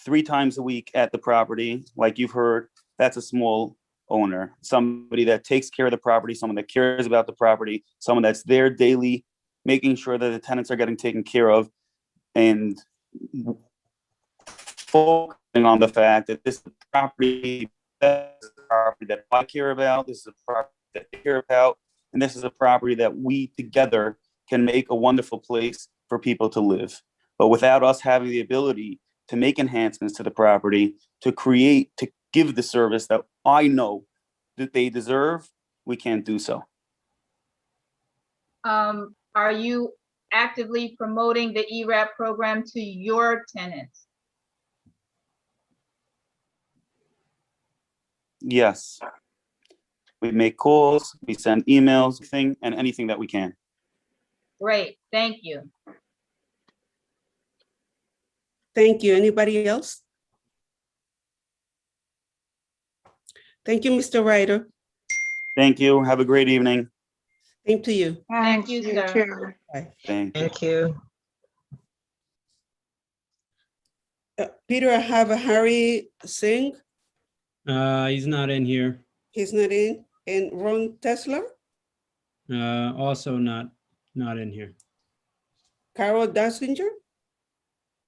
3 times a week at the property. Like you've heard, that's a small owner, somebody that takes care of the property, someone that cares about the property, someone that's there daily, making sure that the tenants are getting taken care of, and focusing on the fact that this is a property, that I care about, this is a property that they care about, and this is a property that we together can make a wonderful place for people to live. But without us having the ability to make enhancements to the property, to give the service that I know that they deserve, we can't do so. Are you actively promoting the ERAP program to your tenants? Yes. We make calls, we send emails, and anything that we can. Great, thank you. Thank you. Anybody else? Thank you, Mr. Ryder. Thank you. Have a great evening. Same to you. Thank you, sir. too. Bye. Thank you. Peter, I have a Harry Singh. He's not in here. He's not in. And Ron Tesler, Also not in here. Carol Dassinger.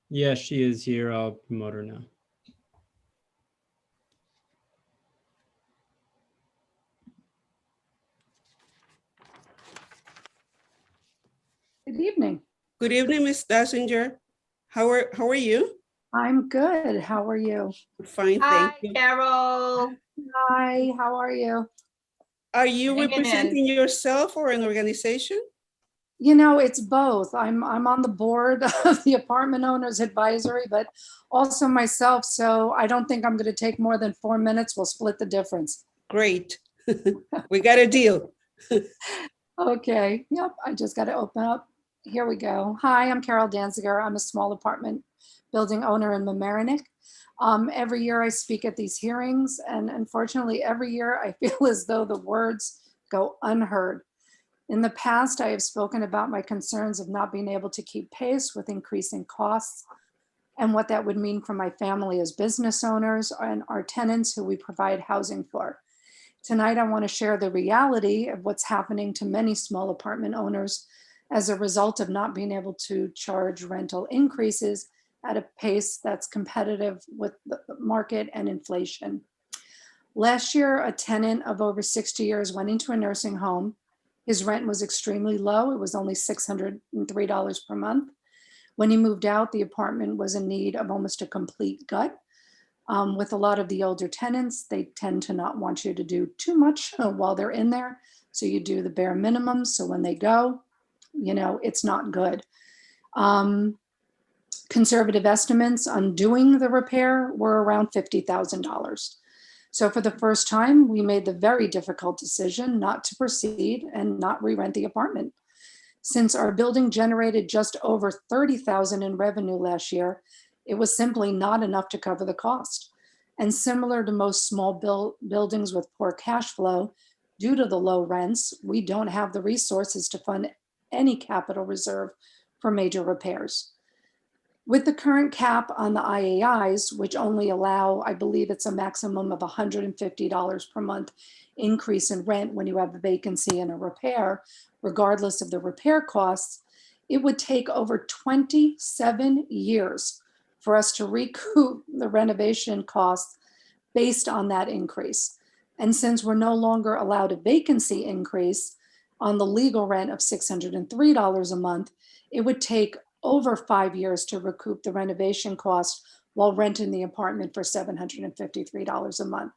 Yes, she is here. I'll promote her now. Good evening. Good evening, Ms. Dassinger. How are you? I'm good. How are you? Fine, Hi, thank you. Carol. Hi, how are you? Are you Hanging in. representing yourself or an organization? You know, it's both. I'm on the board of the Apartment Owners Advisory, but also myself. So I don't think I'm going to take more than 4 minutes. We'll split the difference. Great. We got a deal. Okay. Yep. I just got to open up. Here we go. Hi, I'm Carol Danziger. I'm a small apartment building owner in Mamaroneck. Every year I speak at these hearings, and unfortunately, every year I feel as though the words go unheard. In the past, I have spoken about my concerns of not being able to keep pace with increasing costs and what that would mean for my family as business owners and our tenants who we provide housing for. Tonight, I want to share the reality of what's happening to many small apartment owners as a result of not being able to charge rental increases at a pace that's competitive with the market and inflation. Last year, a tenant of over 60 years went into a nursing home. His rent was extremely low. It was only $603 per month. When he moved out, the apartment was in need of almost a complete gut. With a lot of the older tenants, they tend to not want you to do too much while they're in there. So you do the bare minimum. So when they go, you know, it's not good. Conservative estimates on doing the repair were around $50,000. So for the first time, we made the very difficult decision not to proceed and not re-rent the apartment. Since our building generated just over $30,000 in revenue last year, it was simply not enough to cover the cost. And similar to most small buildings with poor cash flow, due to the low rents, we don't have the resources to fund any capital reserve for major repairs. With the current cap on the IAIs, which only allow, I believe it's a maximum of $150 per month increase in rent when you have a vacancy and a repair, regardless of the repair costs, it would take over 27 years for us to recoup the renovation costs based on that increase. And since we're no longer allowed a vacancy increase on the legal rent of $603 a month, it would take over 5 years to recoup the renovation cost while renting the apartment for $753 a month.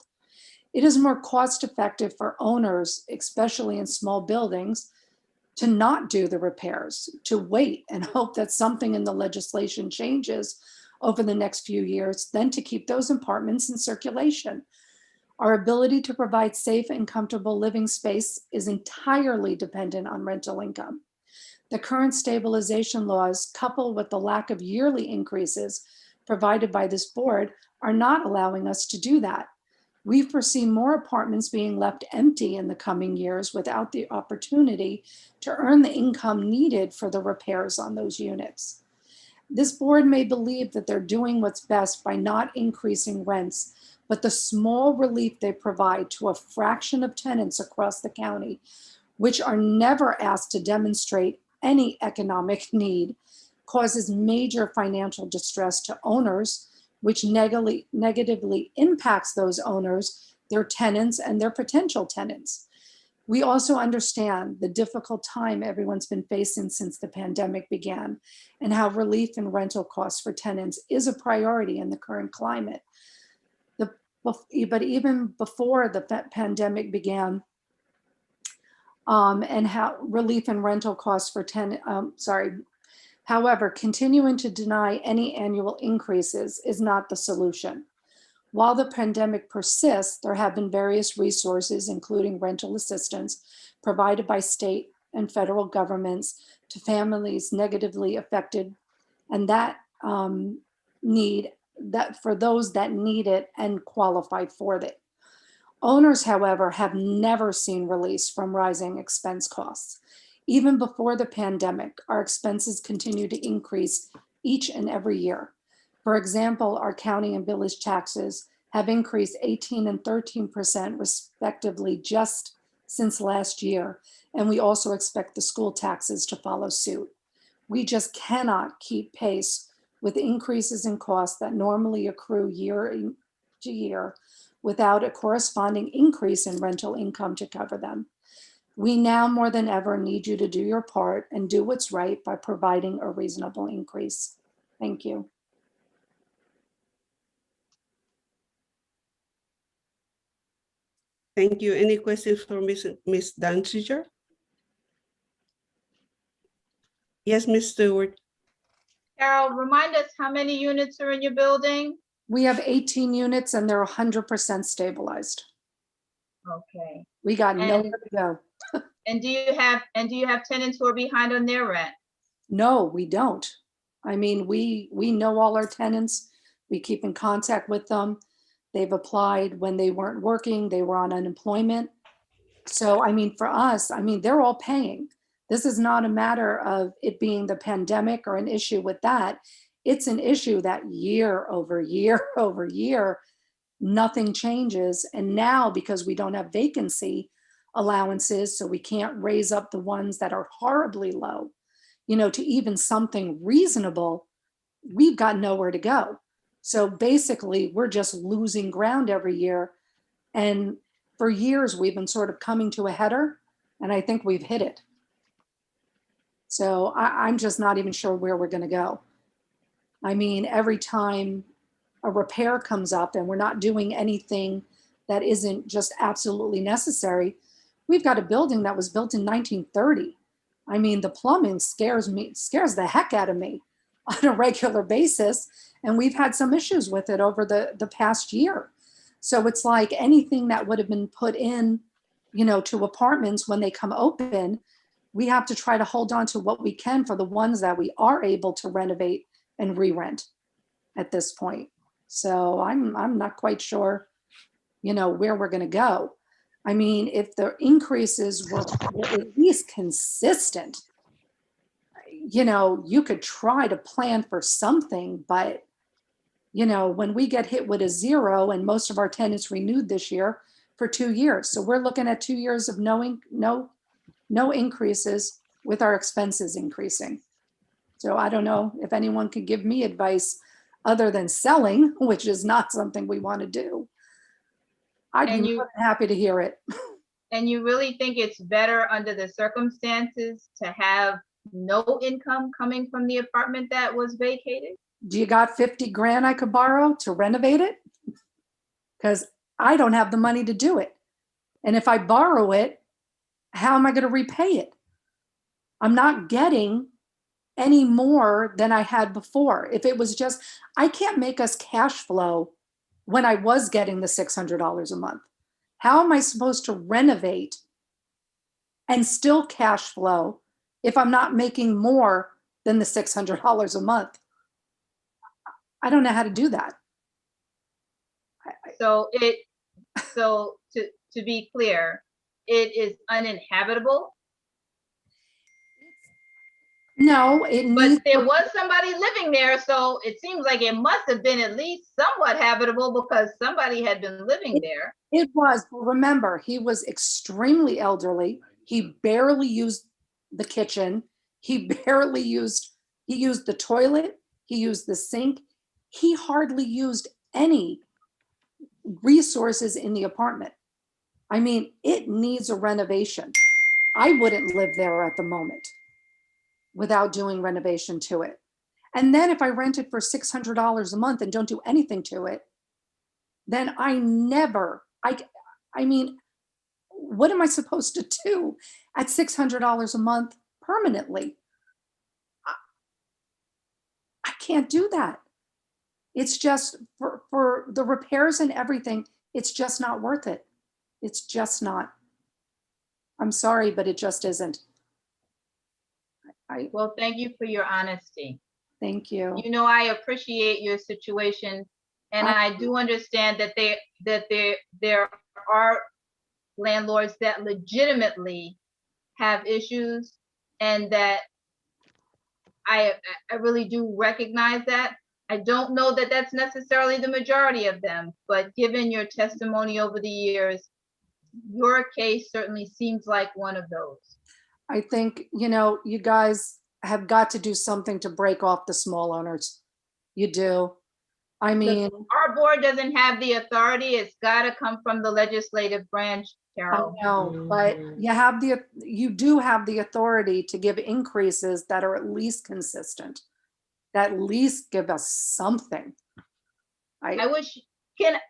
It is more cost effective for owners, especially in small buildings, to not do the repairs, to wait and hope that something in the legislation changes over the next few years than to keep those apartments in circulation. Our ability to provide safe and comfortable living space is entirely dependent on rental income. The current stabilization laws, coupled with the lack of yearly increases provided by this board, are not allowing us to do that. We foresee more apartments being left empty in the coming years without the opportunity to earn the income needed for the repairs on those units. This board may believe that they're doing what's best by not increasing rents, but the small relief they provide to a fraction of tenants across the county, which are never asked to demonstrate any economic need, causes major financial distress to owners, which negatively impacts those owners, their tenants, and their potential tenants. We also understand the difficult time everyone's been facing since the pandemic began and how relief in rental costs for tenants is a priority in the current climate. But even before the pandemic began, and how relief in rental costs for however, continuing to deny any annual increases is not the solution. While the pandemic persists, there have been various resources, including rental assistance, provided by state and federal governments to families negatively affected, and that for those that need it and qualified for it. Owners, however, have never seen release from rising expense costs. Even before the pandemic, our expenses continue to increase each and every year. For example, our county and village taxes have increased 18% and 13% respectively just since last year, and we also expect the school taxes to follow suit. We just cannot keep pace with increases in costs that normally accrue year to year without a corresponding increase in rental income to cover them. We now more than ever need you to do your part and do what's right by providing a reasonable increase. Thank you. Thank you. Any questions for Ms. Danziger? Yes, Ms. Stewart. Carol, remind us how many units are in your building? We have 18 units and they're 100% stabilized. Okay. We got nowhere to go. And do you have tenants who are behind on their rent? No, we don't. I mean, we know all our tenants. We keep in contact with them. They've applied when they weren't working, they were on unemployment. So, I mean, for us, I mean, they're all paying. This is not a matter of it being the pandemic or an issue with that. It's an issue that year over year over year, nothing changes. And now, because we don't have vacancy allowances, so we can't raise up the ones that are horribly low, you know, to even something reasonable, we've got nowhere to go. So basically, we're just losing ground every year. And for years, we've been sort of coming to a header, and I think we've hit it. So I'm just not even sure where we're going to go. I mean, every time a repair comes up and we're not doing anything that isn't just absolutely necessary, we've got a building that was built in 1930. I mean, the plumbing scares the heck out of me on a regular basis. And we've had some issues with it over the past year. So it's like anything that would have been put in, you know, to apartments when they come open, we have to try to hold on to what we can for the ones that we are able to renovate and re-rent at this point. So I'm not quite sure, you know, where we're going to go. I mean, if the increases were at least consistent, you know, you could try to plan for something, but, you know, when we get hit with a zero, and most of our tenants renewed this year for 2 years. So we're looking at 2 years of no increases with our expenses increasing. So I don't know if anyone could give me advice other than selling, which is not something we want to do. I'd be more than happy to hear it. And you really think it's better under the circumstances to have no income coming from the apartment that was vacated? Do you got 50 grand I could borrow to renovate it? Because I don't have the money to do it. And if I borrow it, how am I going to repay it? I'm not getting any more than I had before. If it was just, I can't make us cash flow when I was getting the $600 a month. How am I supposed to renovate and still cash flow if I'm not making more than the $600 a month? I don't know how to do that. So to be clear, it is uninhabitable. No, it needs. But there was somebody living there, so it seems like it must have been at least somewhat habitable because somebody had been living there. It was. But remember, he was extremely elderly. He barely used the kitchen. He used the toilet. He used the sink. He hardly used any resources in the apartment. I mean, it needs a renovation. I wouldn't live there at the moment without doing renovation to it. And then if I rent it for $600 a month and don't do anything to it, then I mean, what am I supposed to do at $600 a month permanently? I can't do that. It's just for the repairs and everything, it's just not worth it. It's just not. I'm sorry, but it just isn't. Well, thank you for your honesty. Thank you. You know, I appreciate your situation, and I do understand that there are landlords that legitimately have issues, and that I really do recognize that. I don't know that that's necessarily the majority of them, but given your testimony over the years, your case certainly seems like one of those. I think, you guys have got to do something to break off the small owners. You do. I mean, our board doesn't have the authority. It's got to come from the legislative branch, Carol. I know, but you do have the authority to give increases that are at least consistent, that at least give us something. I wish, here,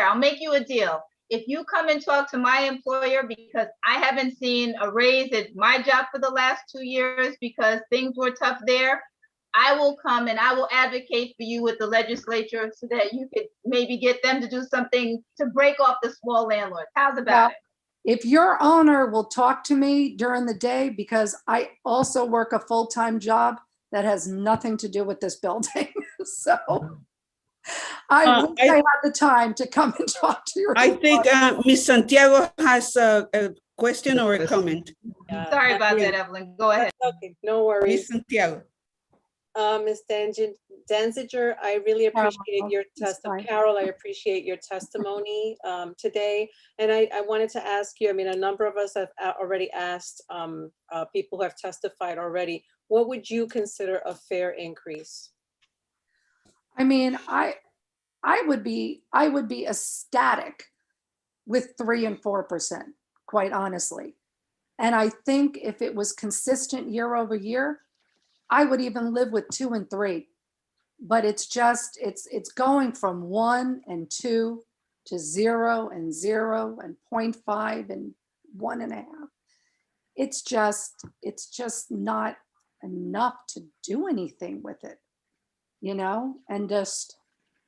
I'll make you a deal. If you come and talk to my employer, because I haven't seen a raise at my job for the last 2 years because things were tough there, I will come and I will advocate for you with the legislature so that you could maybe get them to do something to break off the small landlords. How's about it? If your owner will talk to me during the day, because I also work a full-time job that has nothing to do with this building. So I wish I had the time to come and talk to your. I think Ms. Santiago has a question or a comment. Sorry about that, Evelyn. Go ahead. Okay, no worries. Ms. Santiago. Ms. Danziger, I really appreciate your testimony. Carol, I appreciate your testimony today. And I wanted to ask you, I mean, a number of us have already asked people who have testified already, what would you consider a fair increase? I mean, I would be ecstatic with 3 and 4%, quite honestly. And I think if it was consistent year over year, I would even live with 2 and 3. But it's just, it's going from 1 and 2 to 0 and 0 and 0.5 and 1.5. It's just not enough to do anything with it, and just,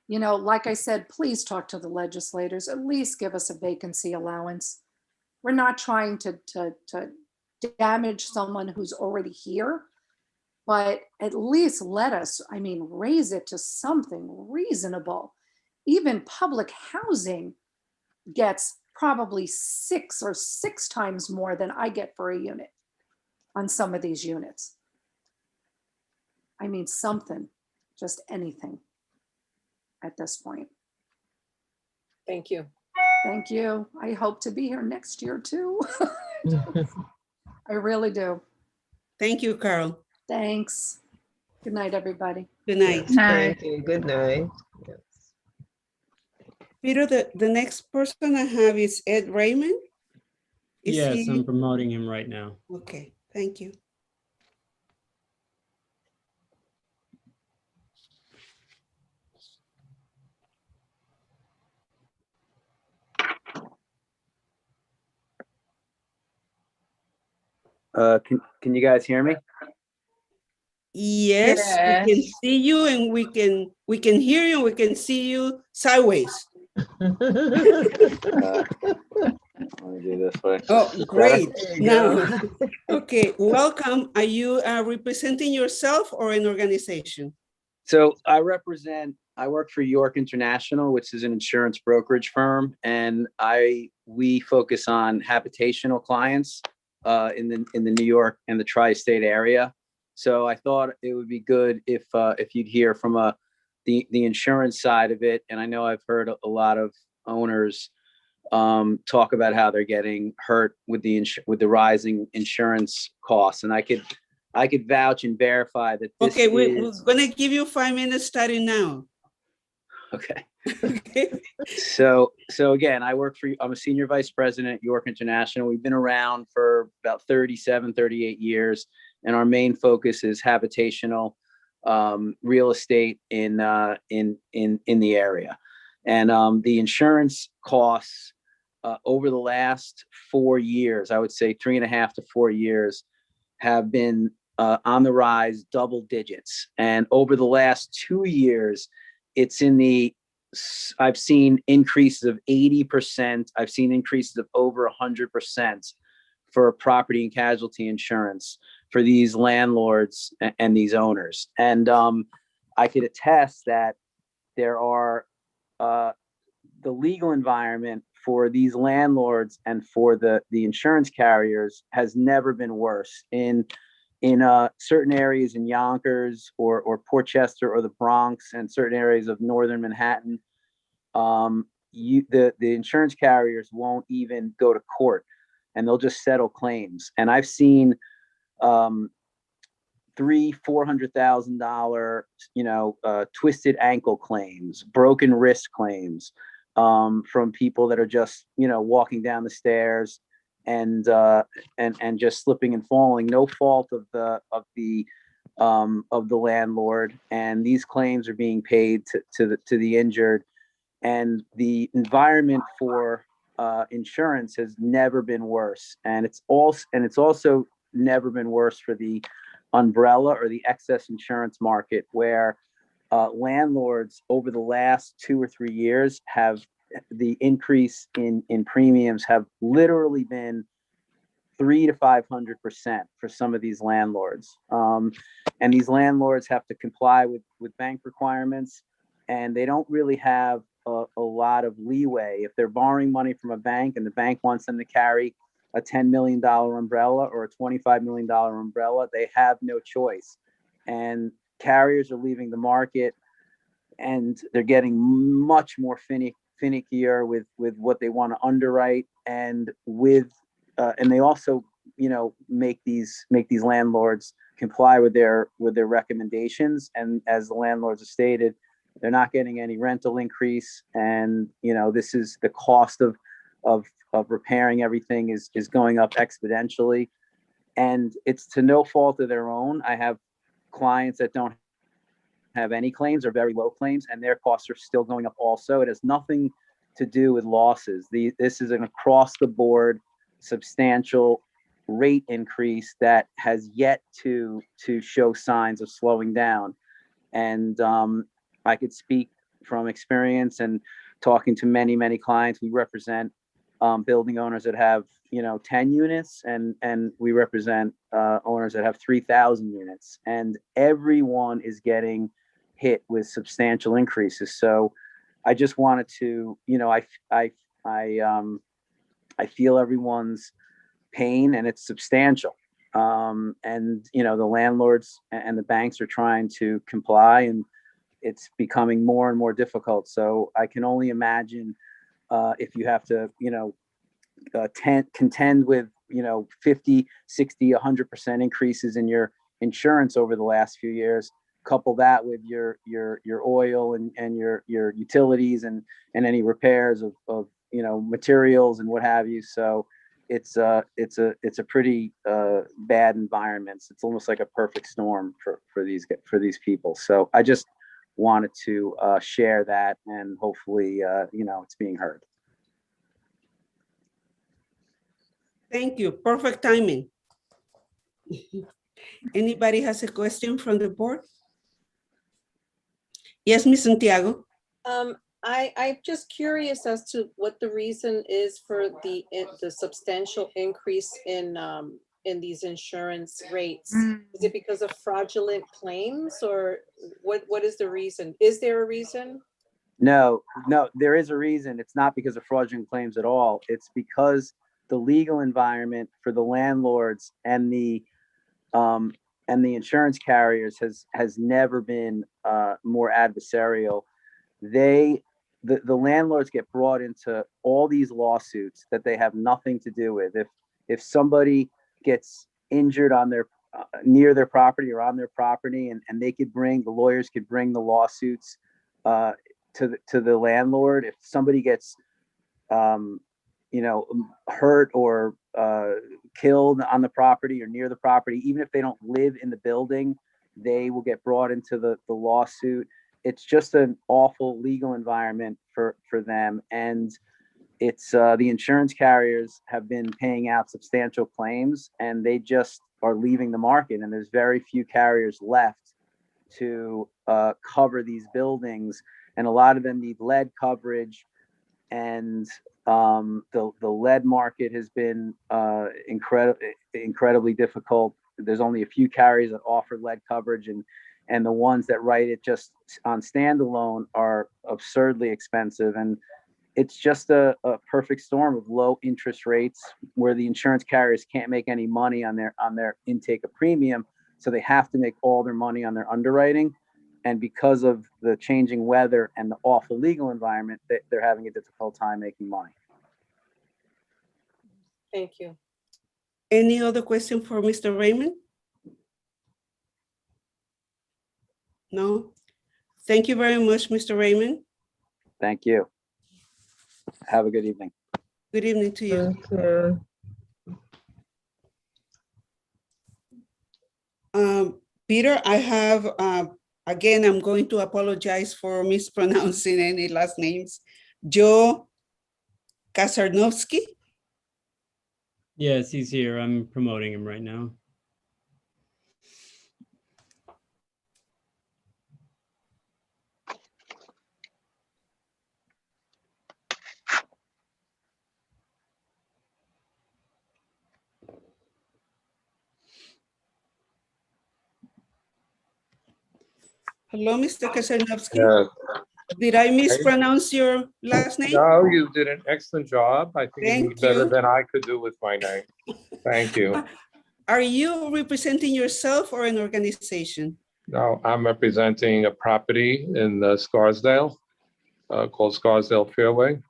like I said, please talk to the legislators, at least give us a vacancy allowance. We're not trying to damage someone who's already here, but at least let us, raise it to something reasonable. Even public housing gets probably 6 or 6 times more than I get for a unit on some of these units. Something, just anything at this point. Thank you. Thank you. I hope to be here next year too. I really do. Thank you, Carol. Thanks. Good night, everybody. Good night. Yes, Thank you. Good night. Yes. Peter, the next person I have is Ed Raymond. Yes, I'm promoting him right now. Okay, thank you. Can you guys hear me? Yes, we can see you and we can hear you and we can see you sideways. Let me do this way. Oh, great. Now, Okay, welcome. Are you representing yourself or an organization? So I work for York International, which is an insurance brokerage firm, and we focus on habitational clients in the New York and the tri-state area. So I thought it would be good if you'd hear from the insurance side of it. And I know I've heard a lot of owners talk about how they're getting hurt with the rising insurance costs, and I could vouch and verify that this Okay, we're gonna give you 5 minutes starting now. Okay. So again, I'm a senior vice president at York International. We've been around for about 38 years, and our main focus is habitational real estate in the area. And the insurance costs over the last 4 years, I would say 3.5 to 4 years, have been on the rise, double digits. And over the last 2 years, I've seen increases of 80%. I've seen increases of over 100% for property and casualty insurance for these landlords and these owners. And I could attest that there are the legal environment for these landlords and for the insurance carriers has never been worse. In certain areas in Yonkers or Portchester or the Bronx and certain areas of northern Manhattan, the insurance carriers won't even go to court, and they'll just settle claims. And I've seen $300,000-$400,000, twisted ankle claims, broken wrist claims from people that are just walking down the stairs and just slipping and falling, no fault of the landlord, and these claims are being paid to the injured. And the environment for insurance has never been worse, and it's also never been worse for the umbrella or the excess insurance market, where landlords over the last 2 or 3 years have the increase in premiums have literally been 300 to 500% for some of these landlords. And these landlords have to comply with bank requirements, and they don't really have a lot of leeway. If they're borrowing money from a bank and the bank wants them to carry a $10 million umbrella or a $25 million umbrella, they have no choice. And carriers are leaving the market, and they're getting much more finickier with what they want to underwrite, and they also make these landlords comply with their recommendations. And as the landlords have stated, they're not getting any rental increase, and this is the cost of repairing everything is going up exponentially, and it's to no fault of their own. I have clients that don't have any claims or very low claims, and their costs are still going up also. It has nothing to do with losses. This is an across the board substantial rate increase that has yet to show signs of slowing down. And I could speak from experience and talking to many clients. We represent building owners that have 10 units, and we represent owners that have 3,000 units, and everyone is getting hit with substantial increases. So I just wanted to, I feel everyone's pain, and it's substantial. And the landlords and the banks are trying to comply, and it's becoming more and more difficult. So I can only imagine if you have to, contend with 50, 60, 100% increases in your insurance over the last few years. Couple that with your oil and your utilities and any repairs of materials and what have you. So it's a pretty bad environment. It's almost like a perfect storm for these people. So I just wanted to share that, and hopefully it's being heard. Thank you. Perfect timing. Anybody has a question from the board? Yes, Ms. Santiago. I'm just curious as to what the reason is for the substantial increase in in these insurance rates? Is it because of fraudulent claims, or what is the reason? Is there a reason? No, there is a reason. It's not because of fraudulent claims at all. It's because the legal environment for the landlords and the insurance carriers has never been more adversarial. The landlords get brought into all these lawsuits that they have nothing to do with. If somebody gets injured on their near their property or on their property, and the lawyers could bring the lawsuits to the landlord. If somebody gets hurt or killed on the property or near the property, even if they don't live in the building, they will get brought into the lawsuit. It's just an awful legal environment for them. And it's the insurance carriers have been paying out substantial claims, and they just are leaving the market. And there's very few carriers left to cover these buildings. And a lot of them need lead coverage. And the lead market has been incredibly difficult. There's only a few carriers that offer lead coverage, and the ones that write it just on standalone are absurdly expensive. And it's just a perfect storm of low interest rates where the insurance carriers can't make any money on their intake of premium. So they have to make all their money on their underwriting. And because of the changing weather and the awful legal environment, they're having a difficult time making money. Thank you. Any other question for Mr. Raymond? No? Thank you very much, Mr. Raymond. Thank you. Have a good evening. Good evening to you. Thank you. Peter, I have, again, I'm going to apologize for mispronouncing any last names. Joe Kasarnovsky. Yes, he's here. I'm promoting him right now. Hello, Mr. Kasarnovsky. Yeah. Did I mispronounce your last name? No, you did an excellent job. I think you Thank did better you. than I could do with my name. Thank you. Are you representing yourself or an organization? No, I'm representing a property in Scarsdale called Scarsdale Fairway.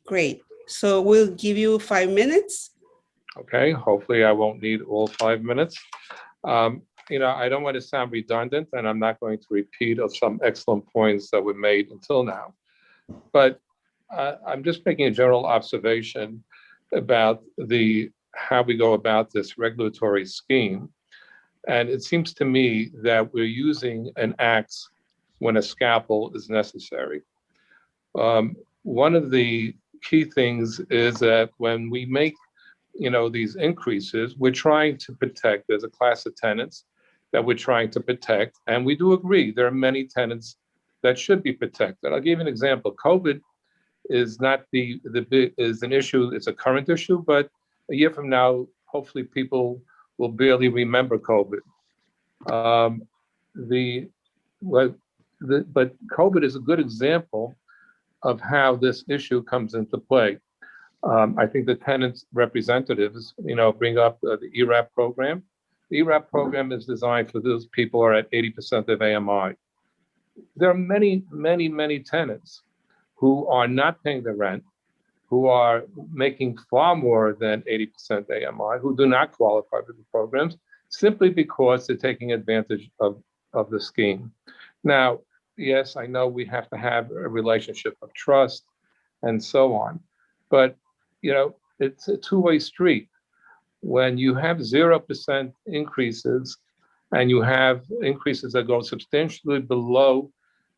Great. So we'll give you 5 minutes. Okay, hopefully I won't need all 5 minutes. I don't want to sound redundant, and I'm not going to repeat of some excellent points that were made until now. But I'm just making a general observation about how we go about this regulatory scheme. And it seems to me that we're using an axe when a scalpel is necessary. One of the key things is that when we make these increases, we're trying to protect, there's a class of tenants that we're trying to protect. And we do agree there are many tenants that should be protected. I'll give you an example. COVID is not is an issue, it's a current issue, but a year from now, hopefully people will barely remember COVID. But COVID is a good example of how this issue comes into play. I think the tenants representatives, bring up the ERAP program. The ERAP program is designed for those people who are at 80% of AMI. There are many, many, many tenants who are not paying the rent, who are making far more than 80% AMI, who do not qualify for the programs, simply because they're taking advantage of the scheme. Now, yes, I know we have to have a relationship of trust and so on, but it's a two-way street. When you have 0% increases and you have increases that go substantially below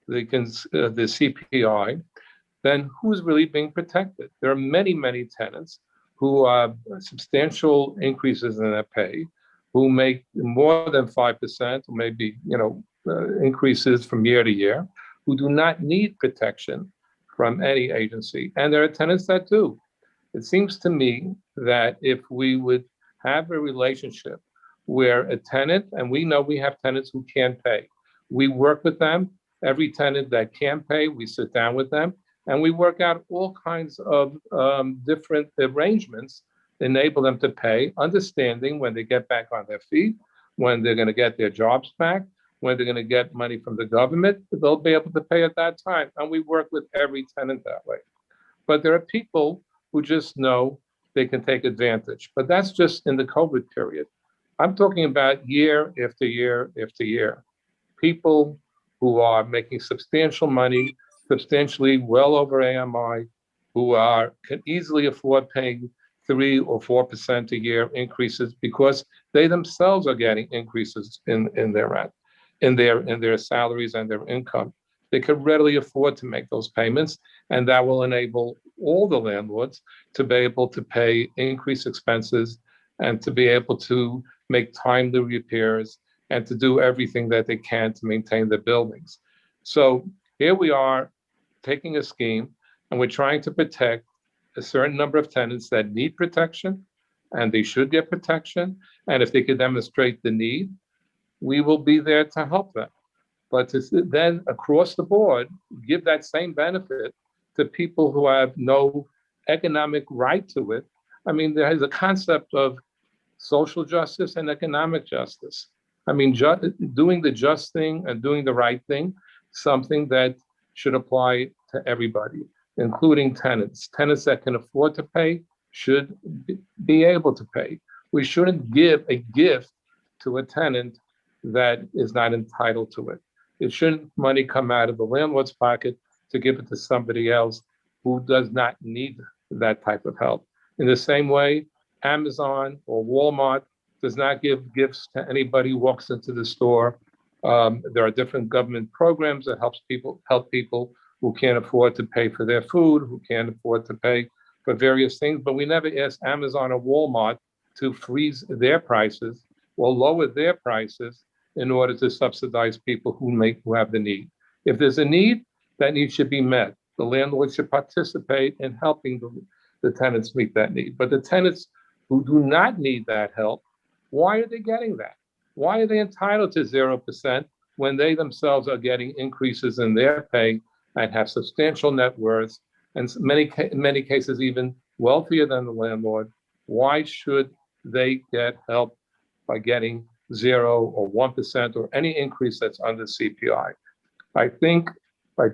the CPI, then who's really being protected? There are many, many tenants who have substantial increases in their pay, who make more than 5%, or maybe increases from year to year, who do not need protection from any agency. And there are tenants that do. It seems to me that if we would have a relationship where a tenant, and we know we have tenants who can't pay. We work with them. Every tenant that can pay, we sit down with them and we work out all kinds of different arrangements, enable them to pay, understanding when they get back on their feet, when they're going to get their jobs back, when they're going to get money from the government, they'll be able to pay at that time. And we work with every tenant that way. But there are people who just know they can take advantage. But that's just in the COVID period. I'm talking about year after year after year. People who are making substantial money, substantially well over AMI, who can easily afford paying 3 or 4% a year increases because they themselves are getting increases in their rent, in their salaries and their income. They could readily afford to make those payments, and that will enable all the landlords to be able to pay increased expenses and to be able to make timely repairs and to do everything that they can to maintain their buildings. So here we are taking a scheme and we're trying to protect a certain number of tenants that need protection, and they should get protection. And if they can demonstrate the need, we will be there to help them. But to then across the board, give that same benefit to people who have no economic right to it. I mean, there is a concept of social justice and economic justice. I mean, doing the just thing and doing the right thing, something that should apply to everybody, including tenants. Tenants that can afford to pay should be able to pay. We shouldn't give a gift to a tenant that is not entitled to it. It shouldn't money come out of the landlord's pocket to give it to somebody else who does not need that type of help. In the same way, Amazon or Walmart does not give gifts to anybody who walks into the store. There are different government programs that help people who can't afford to pay for their food, who can't afford to pay for various things. But we never ask Amazon or Walmart to freeze their prices or lower their prices in order to subsidize people who have the need. If there's a need, that need should be met. The landlord should participate in helping the tenants meet that need. But the tenants who do not need that help, why are they getting that? Why are they entitled to 0% when they themselves are getting increases in their pay and have substantial net worths, and in many cases even wealthier than the landlord? Why should they get help by getting 0 or 1% or any increase that's under CPI? I think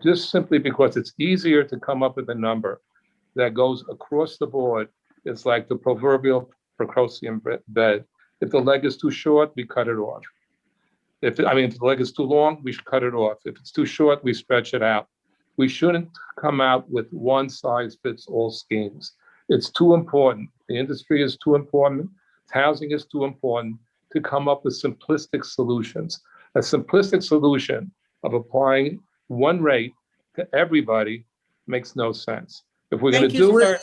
just simply because it's easier to come up with a number that goes across the board, it's like the proverbial precocium bed. If the leg is too short, we cut it off. If the leg is too long, we should cut it off. If it's too short, we stretch it out. We shouldn't come out with one size fits all schemes. It's too important. The industry is too important. Housing is too important to come up with simplistic solutions. A simplistic solution of applying one rate to everybody makes no sense. If we're going to do it,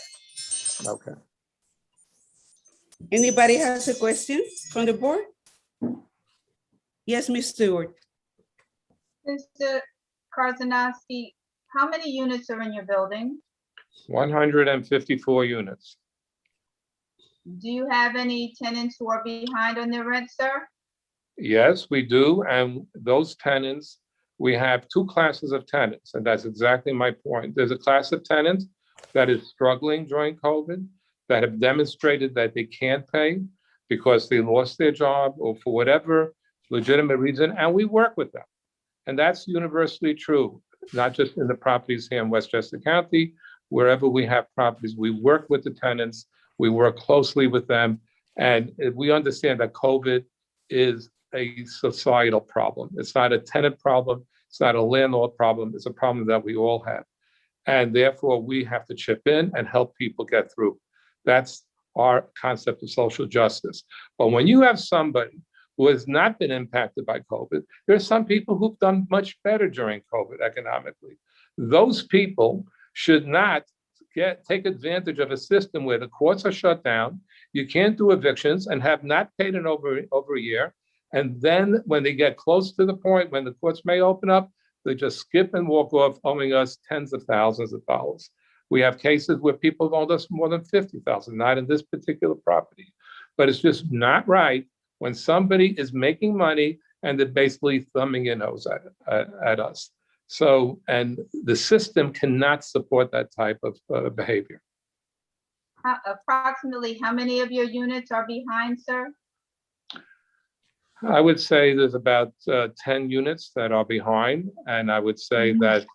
okay. Anybody has a question from the board? Yes, Ms. Stewart. Mr. Karzanowski, how many units are in your building? 154 units. Do you have any tenants who are behind on their rent, sir? Yes, we do. And those tenants, we have two classes of tenants. And that's exactly my point. There's a class of tenants that is struggling during COVID, that have demonstrated that they can't pay because they lost their job or for whatever legitimate reason, and we work with them. And that's universally true, not just in the properties here in Westchester County. Wherever we have properties, we work with the tenants, we work closely with them, and we understand that COVID is a societal problem. It's not a tenant problem, it's not a landlord problem, it's a problem that we all have. And therefore, we have to chip in and help people get through. That's our concept of social justice. But when you have somebody who has not been impacted by COVID, there are some people who've done much better during COVID economically. Those people should not take advantage of a system where the courts are shut down, you can't do evictions and have not paid in over a year. And then when they get close to the point when the courts may open up, they just skip and walk off, owing us tens of thousands of dollars. We have cases where people have owed us more than $50,000, not in this particular property. but it's just not right when somebody is making money and they're basically thumbing your nose at us. So, and the system cannot support that type of behavior. Approximately how many of your units are behind, sir? I would say there's about 10 units that are behind, and I would say that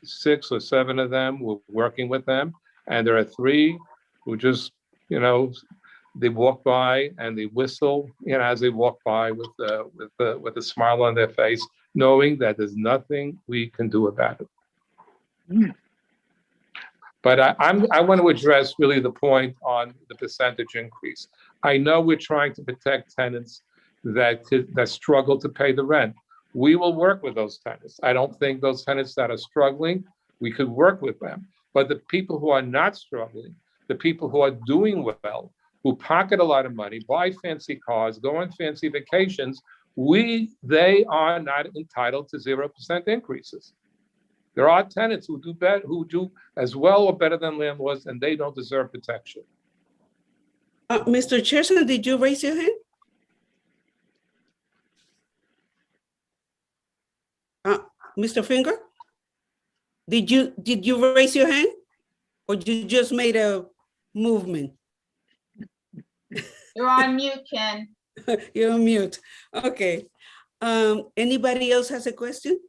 6 or 7 of them, we're working with them, and there are 3 who just, they walk by and they whistle, as they walk by with a smile on their face, knowing that there's nothing we can do about it. But I want to address really the point on the percentage increase. I know we're trying to protect tenants that struggle to pay the rent. We will work with those tenants. I don't think those tenants that are struggling, we could work with them. But the people who are not struggling, the people who are doing well, who pocket a lot of money, buy fancy cars, go on fancy vacations, they are not entitled to 0% increases. There are tenants who do as well or better than landlords, and they don't deserve protection. Mr. Chesson, did you raise your hand? Mr. Finger, did you raise your hand, or you just made a movement? You're on mute, Ken. You're on mute. Okay. Anybody else has a question?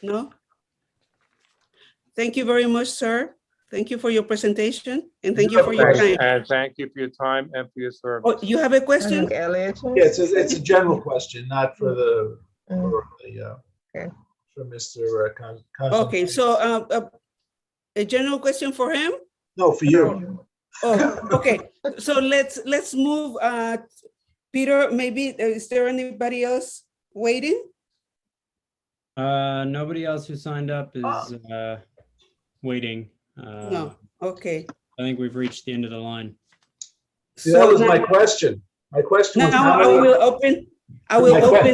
No? Thank you very much, sir. Thank you for your presentation, and thank you for your time. And thank you for your time and for your service. Oh, you have a question? Yes, it's a general question, not for for Mr. Okay, so a general question for him? No, for you. Oh, okay. So let's move. Peter, maybe is there anybody else waiting? Nobody else who signed up is waiting. No. Okay. I think we've reached the end of the line. See, that was my question. My question was now I will open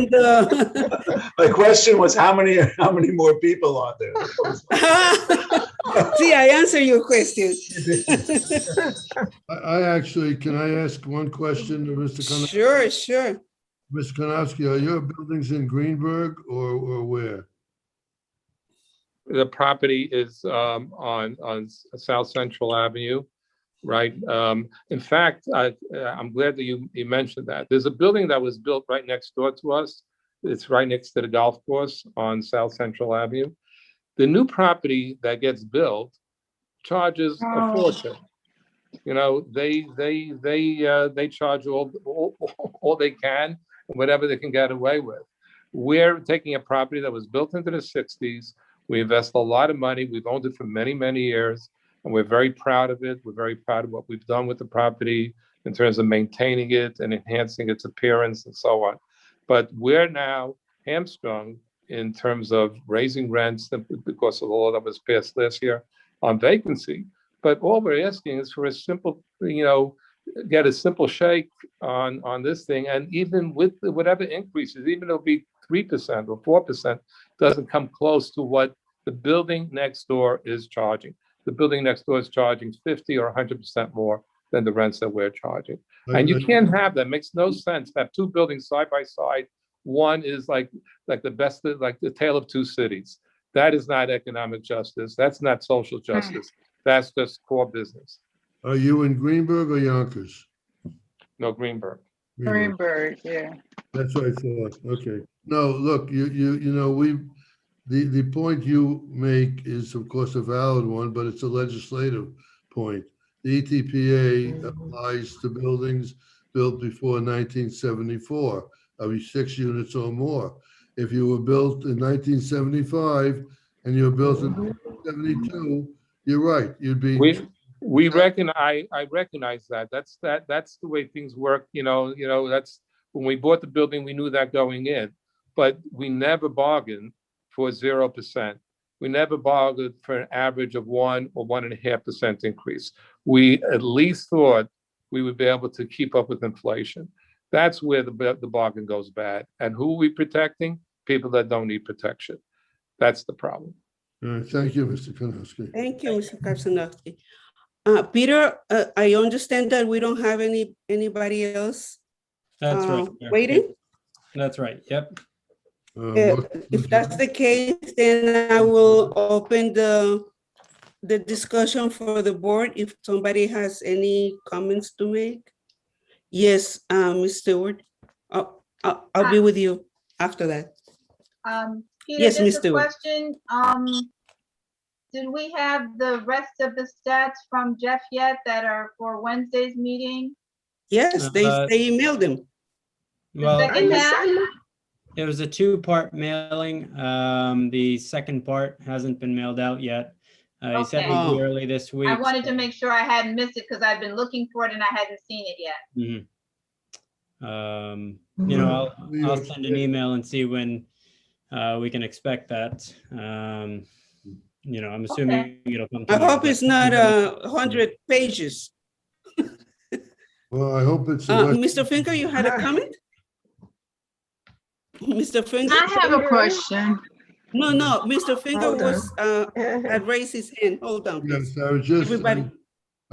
the. My question was how many more people are there? See, I answer your question. I actually, can I ask one question to Mr. Konofsky? Sure. Mr. Konofsky, are your buildings in Greenberg or where? The property is on South Central Avenue, right? In fact, I'm glad that you mentioned that. There's a building that was built right next door to us. It's right next to the golf course on South Central Avenue. The new property that gets built charges a fortune. They charge all they can, whatever they can get away with. We're taking a property that was built into the 60s. We invest a lot of money. We've owned it for many, many years, and we're very proud of it. We're very proud of what we've done with the property in terms of maintaining it and enhancing its appearance and so on. But we're now hamstrung in terms of raising rents because of the law that was passed last year on vacancy. But all we're asking is for a simple, get a simple shake on this thing. And even with whatever increases, even though it'll be 3% or 4%, doesn't come close to what the building next door is charging. The building next door is charging 50 or 100% more than the rents that we're charging. And you can't have that. It makes no sense to have 2 buildings side by side. One is like the best, like the tale of 2 cities. That is not economic justice. That's not social justice. That's just core business. Are you in Greenberg or Yonkers? No, Greenberg. Greenberg, yeah. That's what I thought. Okay. No, look, the point you make is of course a valid one, but it's a legislative point. The ETPA applies to buildings built before 1974, every 6 units or more. If you were built in 1975 and you were built in 1972, you're right. You'd be. We recognize. I recognize that. That's the way things work. That's when we bought the building. We knew that going in, but we never bargained for 0%. We never bargained for an average of 1 or 1.5% increase. We at least thought we would be able to keep up with inflation. That's where the bargain goes bad. And who are we protecting? People that don't need protection. That's the problem. Thank you, Mr. Konofsky. Thank you, Mr. Karsanowski. Peter, I understand that we don't have anybody else That's right. waiting. That's right. Yep. If that's the case, then I will open the discussion for the board if somebody has any comments to make. Yes, Ms. Stewart. I'll be with you after that. Peter, Yes, just Ms. a Stewart. question. Did we have the rest of the stats from Jeff yet that are for Wednesday's meeting? Yes, they emailed them. Well, Second half? it was a two-part mailing. The second part hasn't been mailed out yet. He said it would be early this week. I wanted to make sure I hadn't missed it because I've been looking for it and I hadn't seen it yet. You know, I'll send an email and see when we can expect that. You know, I'm assuming it'll come. I hope it's not 100 pages. Well, I hope it's. Mr. Finker, you had a comment? Mr. Finker? I have a question. No, Mr. Finker had raised his hand. Hold on, please. Yes, I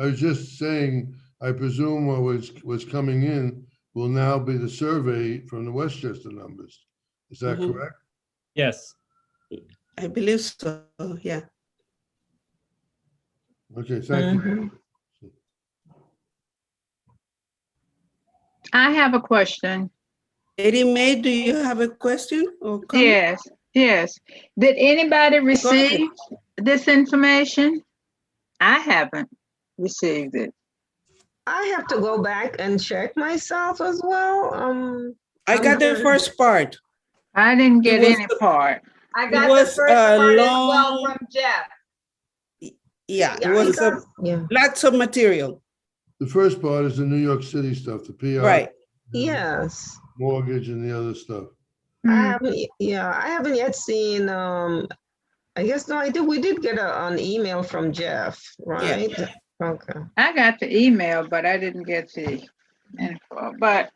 was just saying, I presume what was coming in will now be the survey from the Westchester numbers. Is that correct? Yes. I believe so, yeah. Okay, thank you. I have a question. Eddie Mae, do you have a question or comment? Yes. Did anybody receive this information? I haven't received it. I have to go back and check myself as well. I got the first part. I didn't get any part. I got the first part as well from Jeff. Yeah, it was lots of material. The first part is the New York City stuff, the PR. Right. Yes. Mortgage and the other stuff. I haven't yet seen, I guess, no, we did get an email from Jeff, right? Yeah. Okay. I got the email, but I didn't get the info, but.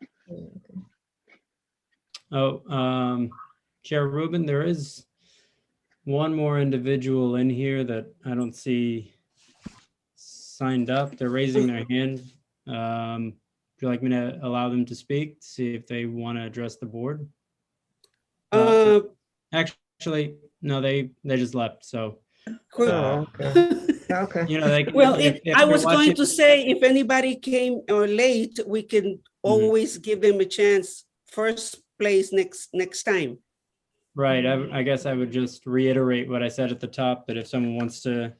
Chair Rubin, there is one more individual in here that I don't see signed up. They're raising their hand. Would you like me to allow them to speak, to see if they want to address the board? Actually, no, they just left, so. Okay. You know, Well, I was going to say, if anybody came or late, we can always give them a chance. First place next time. Right. I guess I would just reiterate what I said at the top, that if someone wants to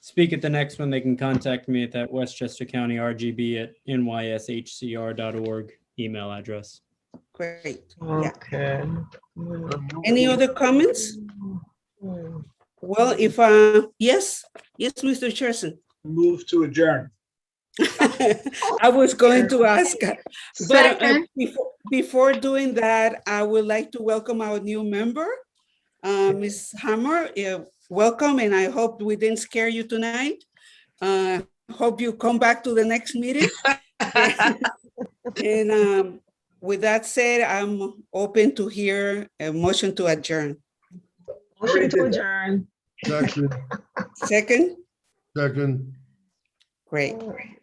speak at the next one, they can contact me at that Westchester County RGB at nyshcr.org email address. Great. Okay. Any other comments? Well, if yes, Mr. Cherson. Move to adjourn. I was going to ask, but before doing that, I would like to welcome our new member, Ms. Hammer. Welcome, and I hope we didn't scare you tonight. Hope you come back to the next meeting. And with that said, I'm open to hear a motion to adjourn. Motion to adjourn. Second? Second. Great.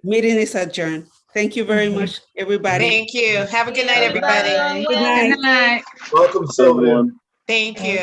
Meeting is adjourned. Thank you very much, everybody. Thank you. Have a good night, everybody. Good night. Good night. Welcome, Sylvia. Thank you.